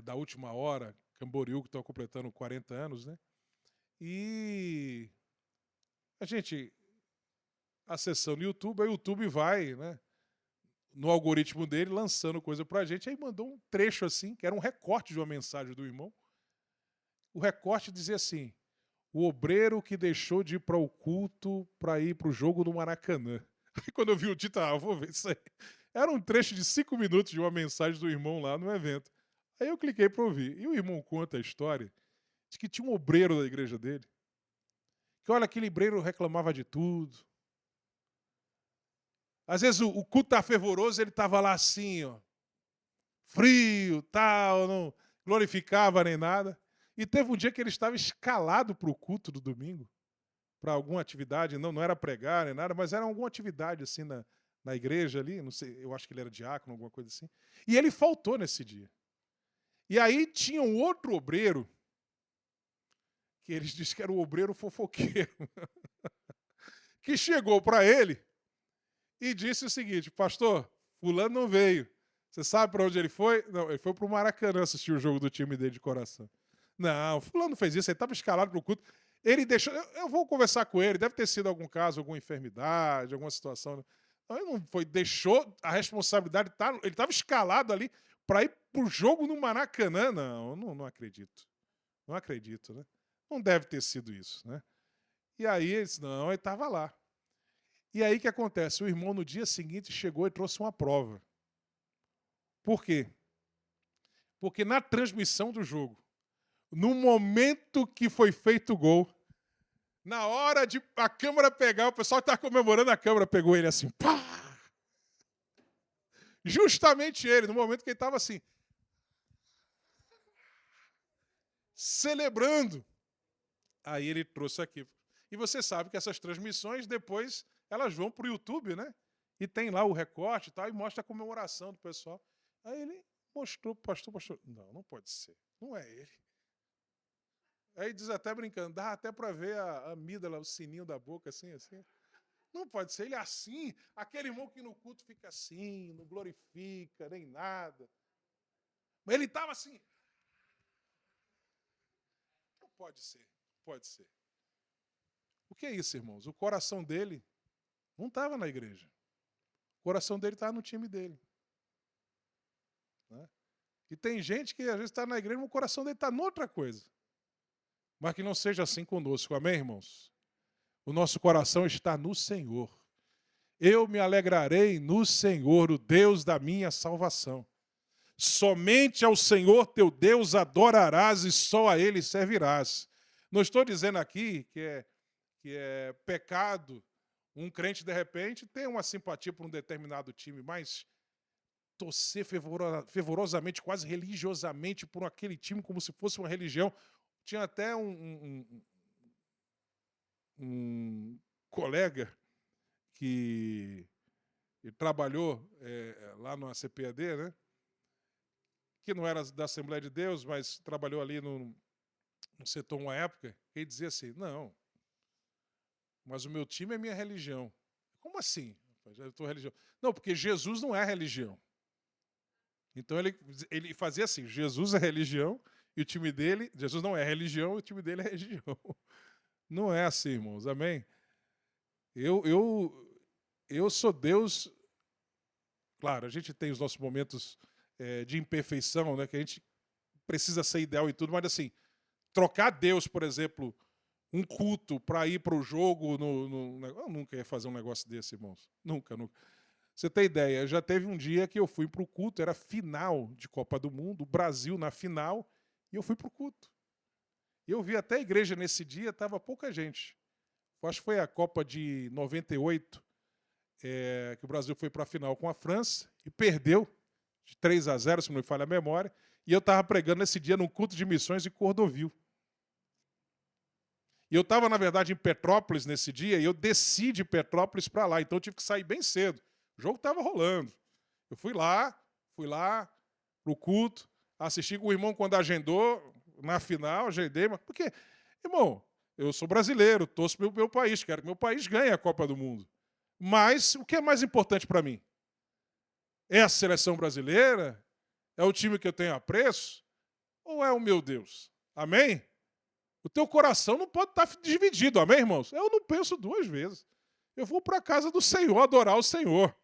da última hora, Camboriú, que estão completando 40 anos, né? E a gente, acessando o YouTube, aí o YouTube vai, né, no algoritmo dele, lançando coisa pra gente, aí mandou um trecho assim, que era um recorte de uma mensagem do irmão. O recorte dizia assim, o obreiro que deixou de ir para o culto para ir para o jogo do Maracanã. Aí quando eu vi o título, eu vou ver isso aí. Era um trecho de 5 minutos de uma mensagem do irmão lá no evento. Aí eu cliquei para ouvir. E o irmão conta a história de que tinha um obreiro da igreja dele, que olha, aquele obreiro reclamava de tudo. Às vezes o culto tá fervoroso, ele estava lá assim, ó, frio, tal, não glorificava nem nada. E teve um dia que ele estava escalado para o culto do domingo, para alguma atividade, não era pregar nem nada, mas era alguma atividade assim na igreja ali, não sei, eu acho que ele era diácono, alguma coisa assim. E ele faltou nesse dia. E aí tinha um outro obreiro, que eles dizem que era o obreiro fofoqueiro, que chegou para ele e disse o seguinte, pastor, fulano não veio. Você sabe para onde ele foi? Não, ele foi para o Maracanã assistir o jogo do time dele de coração. Não, fulano fez isso, ele estava escalado para o culto. Ele deixou, eu vou conversar com ele, deve ter sido algum caso, alguma enfermidade, alguma situação. Não, ele não foi, deixou a responsabilidade, ele estava escalado ali para ir para o jogo no Maracanã. Não acredito. Não acredito, né? Não deve ter sido isso, né? E aí ele disse, não, ele estava lá. E aí o que acontece? O irmão no dia seguinte chegou e trouxe uma prova. Por quê? Porque na transmissão do jogo, no momento que foi feito o gol, na hora de a câmera pegar, o pessoal que estava comemorando, a câmera pegou ele assim, pá! Justamente ele, no momento que ele estava assim, celebrando. Aí ele trouxe aqui. E você sabe que essas transmissões, depois, elas vão para o YouTube, né? E tem lá o recorte e tal, e mostra a comemoração do pessoal. Aí ele Mostrou para o pastor. Não, não pode ser. Não é ele. Aí diz até brincando, dá até para ver a amígdala, o sininho da boca, assim, assim. Não pode ser ele assim, aquele irmão que no culto fica assim, não glorifica, nem nada. Mas ele estava assim. Não pode ser, pode ser. O que é isso, irmãos? O coração dele não estava na igreja. O coração dele estava no time dele. Né? E tem gente que às vezes está na igreja, mas o coração dele está noutra coisa. Mas que não seja assim conosco, amém, irmãos? O nosso coração está no Senhor. Eu me alegrarei no Senhor, o Deus da minha salvação. Somente ao Senhor teu Deus adorarás e só a Ele servirás. Não estou dizendo aqui que é pecado um crente, de repente, ter uma simpatia por um determinado time, mas torcer fervorosamente, quase religiosamente por aquele time, como se fosse uma religião. Tinha até um colega que trabalhou lá no CPAD, né? Que não era da Assembleia de Deus, mas trabalhou ali no setor uma época, ele dizia assim, não, mas o meu time é minha religião. Como assim? Eu tô religião. Não, porque Jesus não é religião. Então ele fazia assim, Jesus é religião e o time dele, Jesus não é religião e o time dele é religião. Não é assim, irmãos, amém? Eu sou Deus. Claro, a gente tem os nossos momentos de imperfeição, né, que a gente precisa ser ideal e tudo, mas assim, trocar Deus, por exemplo, um culto para ir para o jogo, eu nunca ia fazer um negócio desse, irmãos. Nunca, nunca. Você tem ideia, já teve um dia que eu fui para o culto, era final de Copa do Mundo, o Brasil na final, e eu fui para o culto. E eu vi até a igreja nesse dia, estava pouca gente. Acho que foi a Copa de 98, que o Brasil foi para a final com a França e perdeu de 3-0, se não me falha a memória. E eu estava pregando nesse dia num culto de missões em Cordovil. E eu estava, na verdade, em Petrópolis nesse dia, e eu desci de Petrópolis para lá, então eu tive que sair bem cedo. O jogo estava rolando. Eu fui lá pro culto, assisti com o irmão quando agendou, na final, agendei, mas porque, irmão, eu sou brasileiro, torço pelo meu país, quero que meu país ganhe a Copa do Mundo. Mas o que é mais importante para mim? É a seleção brasileira? É o time que eu tenho apreço? Ou é o meu Deus? Amém? O teu coração não pode estar dividido, amém, irmãos? Eu não penso duas vezes. Eu vou para a casa do Senhor adorar o Senhor.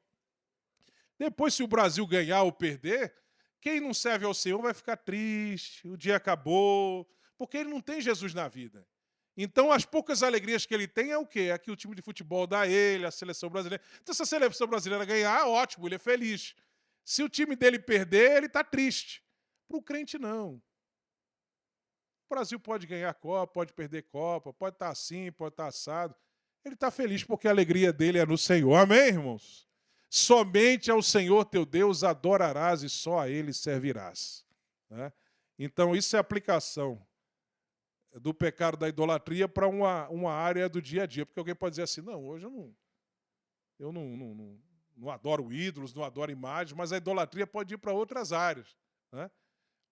Depois, se o Brasil ganhar ou perder, quem não serve ao Senhor vai ficar triste, o dia acabou, porque ele não tem Jesus na vida. Então, as poucas alegrias que ele tem é o quê? É que o time de futebol dá a ele, a seleção brasileira. Então, se a seleção brasileira ganhar, ótimo, ele é feliz. Se o time dele perder, ele está triste. Para o crente, não. O Brasil pode ganhar Copa, pode perder Copa, pode estar assim, pode estar assado. Ele está feliz porque a alegria dele é no Senhor. Amém, irmãos? Somente ao Senhor teu Deus adorarás e só a Ele servirás. Né? Então, isso é aplicação do pecado da idolatria para uma área do dia a dia. Porque alguém pode dizer assim, não, hoje eu não adoro ídolos, não adoro imagens, mas a idolatria pode ir para outras áreas. Né?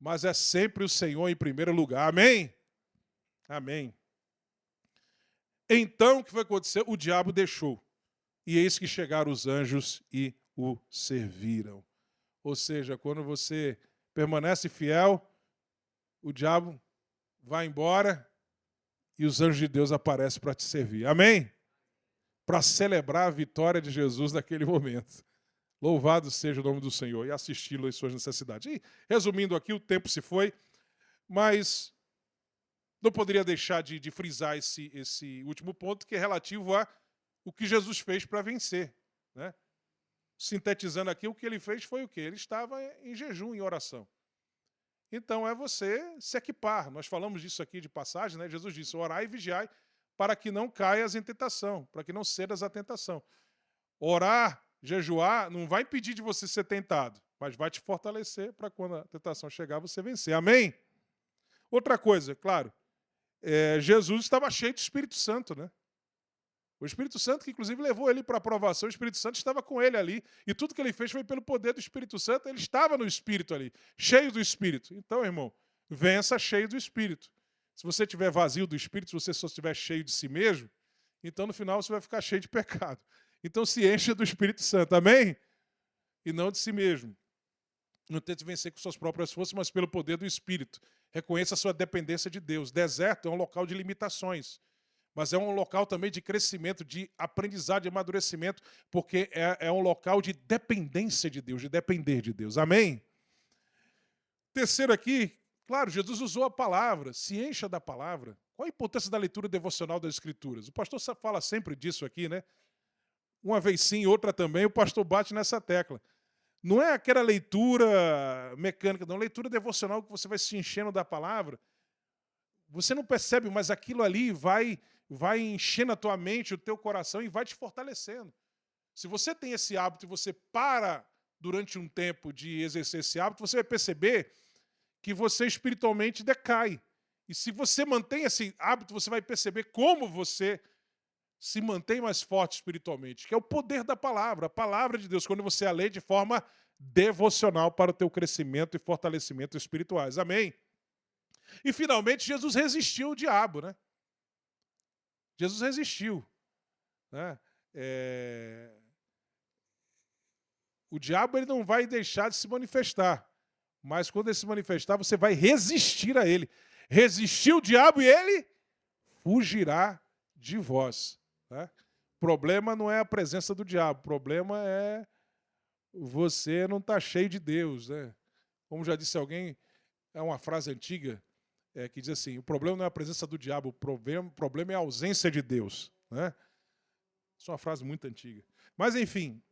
Mas é sempre o Senhor em primeiro lugar. Amém? Amém. Então, o que foi acontecer? O diabo deixou. E eis que chegaram os anjos e o serviram. Ou seja, quando você permanece fiel, o diabo vai embora e os anjos de Deus aparecem para te servir. Amém? Para celebrar a vitória de Jesus naquele momento. Louvado seja o nome do Senhor e assisti-lo às suas necessidades. E, resumindo aqui, o tempo se foi, mas não poderia deixar de frisar esse último ponto, que é relativo a o que Jesus fez para vencer. Né? Sintetizando aqui, o que ele fez foi o quê? Ele estava em jejum, em oração. Então é você se equipar. Nós falamos disso aqui de passagem, né? Jesus disse, orai e vigiai para que não caias em tentação, para que não cedas à tentação. Orar, jejuar, não vai impedir de você ser tentado, mas vai te fortalecer para quando a tentação chegar, você vencer. Amém? Outra coisa, claro, Jesus estava cheio do Espírito Santo, né? O Espírito Santo, que inclusive levou ele para a aprovação, o Espírito Santo estava com ele ali. E tudo que ele fez foi pelo poder do Espírito Santo, ele estava no Espírito ali, cheio do Espírito. Então, irmão, vença cheio do Espírito. Se você estiver vazio do Espírito, se você só estiver cheio de si mesmo, então no final você vai ficar cheio de pecado. Então se encha do Espírito Santo, amém? E não de si mesmo. Não tente vencer com suas próprias forças, mas pelo poder do Espírito. Reconheça a sua dependência de Deus. Deserto é um local de limitações, mas é um local também de crescimento, de aprendizado, de amadurecimento, porque é um local de dependência de Deus, de depender de Deus. Amém? Terceiro aqui, claro, Jesus usou a palavra, se encha da palavra. Qual a importância da leitura devocional das Escrituras? O pastor fala sempre disso aqui, né? Uma vez sim, outra também, o pastor bate nessa tecla. Não é aquela leitura mecânica, não. Leitura devocional que você vai se enchendo da palavra. Você não percebe, mas aquilo ali vai enchendo a tua mente, o teu coração e vai te fortalecendo. Se você tem esse hábito e você para durante um tempo de exercer esse hábito, você vai perceber que você espiritualmente decai. E se você mantém esse hábito, você vai perceber como você se mantém mais forte espiritualmente, que é o poder da palavra, a palavra de Deus, quando você a lê de forma devocional para o teu crescimento e fortalecimento espirituais. Amém? E finalmente Jesus resistiu ao diabo, né? Jesus resistiu, né? O diabo ele não vai deixar de se manifestar, mas quando ele se manifestar, você vai resistir a ele. Resistir o diabo e ele fugirá de vós. Né? O problema não é a presença do diabo, o problema é você não estar cheio de Deus. Né? Como já disse alguém, é uma frase antiga, que diz assim, o problema não é a presença do diabo, o problema é a ausência de Deus. Né? Isso é uma frase muito antiga. Mas, enfim,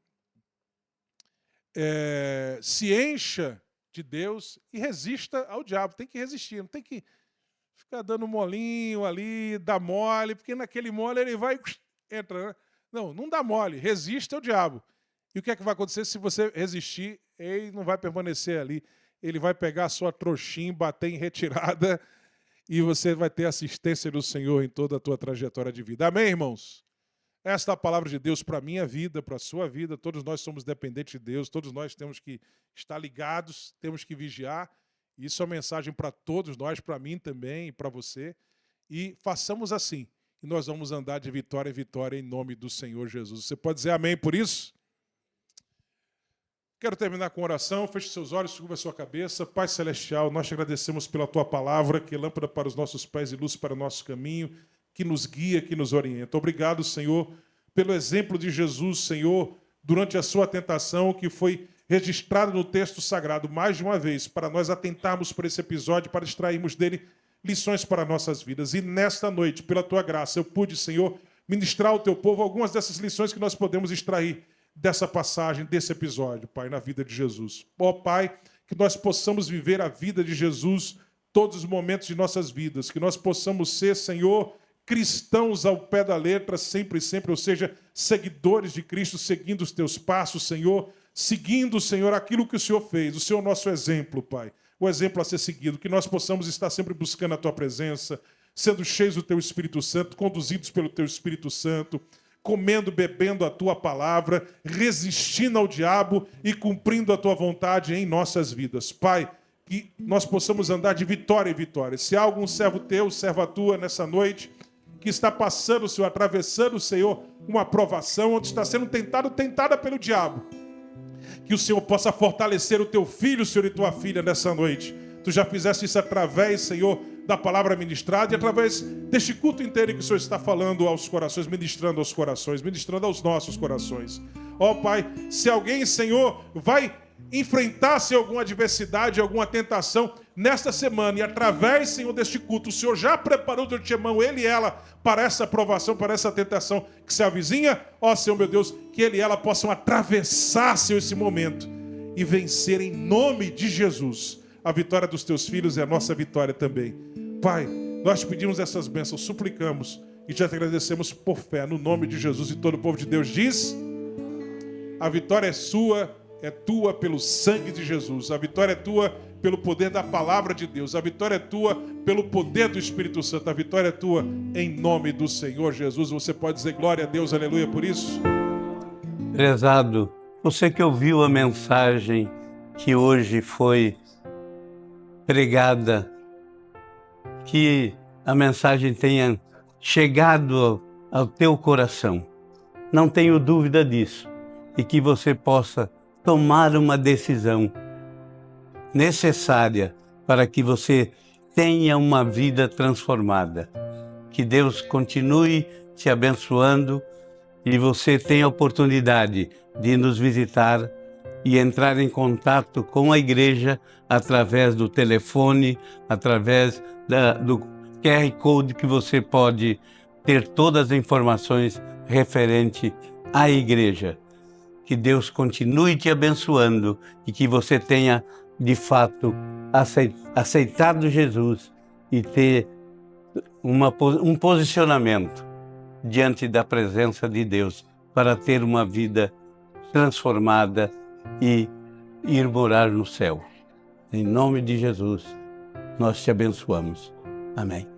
se encha de Deus e resista ao diabo. Tem que resistir, não tem que ficar dando molinho ali, dar mole, porque naquele mole ele vai... entra, né? Não dá mole, resista ao diabo. E o que é que vai acontecer se você resistir? Ele não vai permanecer ali. Ele vai pegar a sua trouxinha, bater em retirada e você vai ter assistência do Senhor em toda a tua trajetória de vida. Amém, irmãos? Esta é a palavra de Deus para a minha vida, para a sua vida. Todos nós somos dependentes de Deus, todos nós temos que estar ligados, temos que vigiar. Isso é uma mensagem para todos nós, para mim também e para você. E façamos assim, e nós vamos andar de vitória em vitória em nome do Senhor Jesus. Você pode dizer amém por isso? Quero terminar com oração. Feche seus olhos, curva a sua cabeça. Pai Celestial, nós te agradecemos pela tua palavra, que é lâmpada para os nossos pés e luz para o nosso caminho, que nos guia, que nos orienta. Obrigado, Senhor, pelo exemplo de Jesus, Senhor, durante a sua tentação, que foi registrado no texto sagrado mais de uma vez, para nós atentarmos por esse episódio, para extrairmos dele lições para nossas vidas. E nesta noite, pela tua graça, eu pude, Senhor, ministrar ao teu povo algumas dessas lições que nós podemos extrair dessa passagem, desse episódio, Pai, na vida de Jesus. Ó Pai, que nós possamos viver a vida de Jesus todos os momentos de nossas vidas, que nós possamos ser, Senhor, cristãos ao pé da letra, sempre e sempre, ou seja, seguidores de Cristo, seguindo os teus passos, Senhor, seguindo, Senhor, aquilo que o Senhor fez, o Senhor nosso exemplo, Pai, o exemplo a ser seguido, que nós possamos estar sempre buscando a tua presença, sendo cheios do teu Espírito Santo, conduzidos pelo teu Espírito Santo, comendo, bebendo a tua palavra, resistindo ao diabo e cumprindo a tua vontade em nossas vidas. Pai, que nós possamos andar de vitória em vitória. Se há algum servo teu, serva tua nessa noite, que está passando, Senhor, atravessando, Senhor, uma provação, onde está sendo tentada pelo diabo, que o Senhor possa fortalecer o teu filho, Senhor, e tua filha nessa noite. Tu já fizeste isso através, Senhor, da palavra ministrada e através deste culto inteiro que o Senhor está falando aos corações, ministrando aos corações, ministrando aos nossos corações. Ó Pai, se alguém, Senhor, vai enfrentar-se alguma adversidade, alguma tentação nesta semana e através, Senhor, deste culto, o Senhor já preparou de antemão ele e ela para essa provação, para essa tentação que se avizinha. Ó Senhor, meu Deus, que ele e ela possam atravessar, Senhor, esse momento e vencer em nome de Jesus. A vitória dos teus filhos é a nossa vitória também. Pai, nós te pedimos essas bênçãos, suplicamos e te agradecemos por fé, no nome de Jesus. E todo o povo de Deus diz: a vitória é sua, é tua pelo sangue de Jesus. A vitória é tua pelo poder da palavra de Deus. A vitória é tua pelo poder do Espírito Santo. A vitória é tua em nome do Senhor Jesus. Você pode dizer glória a Deus, aleluia, por isso? Prezado, você que ouviu a mensagem que hoje foi pregada, que a mensagem tenha chegado ao teu coração. Não tenho dúvida disso. E que você possa tomar uma decisão necessária para que você tenha uma vida transformada. Que Deus continue te abençoando e você tenha a oportunidade de nos visitar e entrar em contato com a igreja através do telefone, através do QR Code, que você pode ter todas as informações referente à igreja. Que Deus continue te abençoando e que você tenha, de fato, aceitado Jesus e ter um posicionamento diante da presença de Deus para ter uma vida transformada e ir morar no céu. Em nome de Jesus, nós te abençoamos. Amém.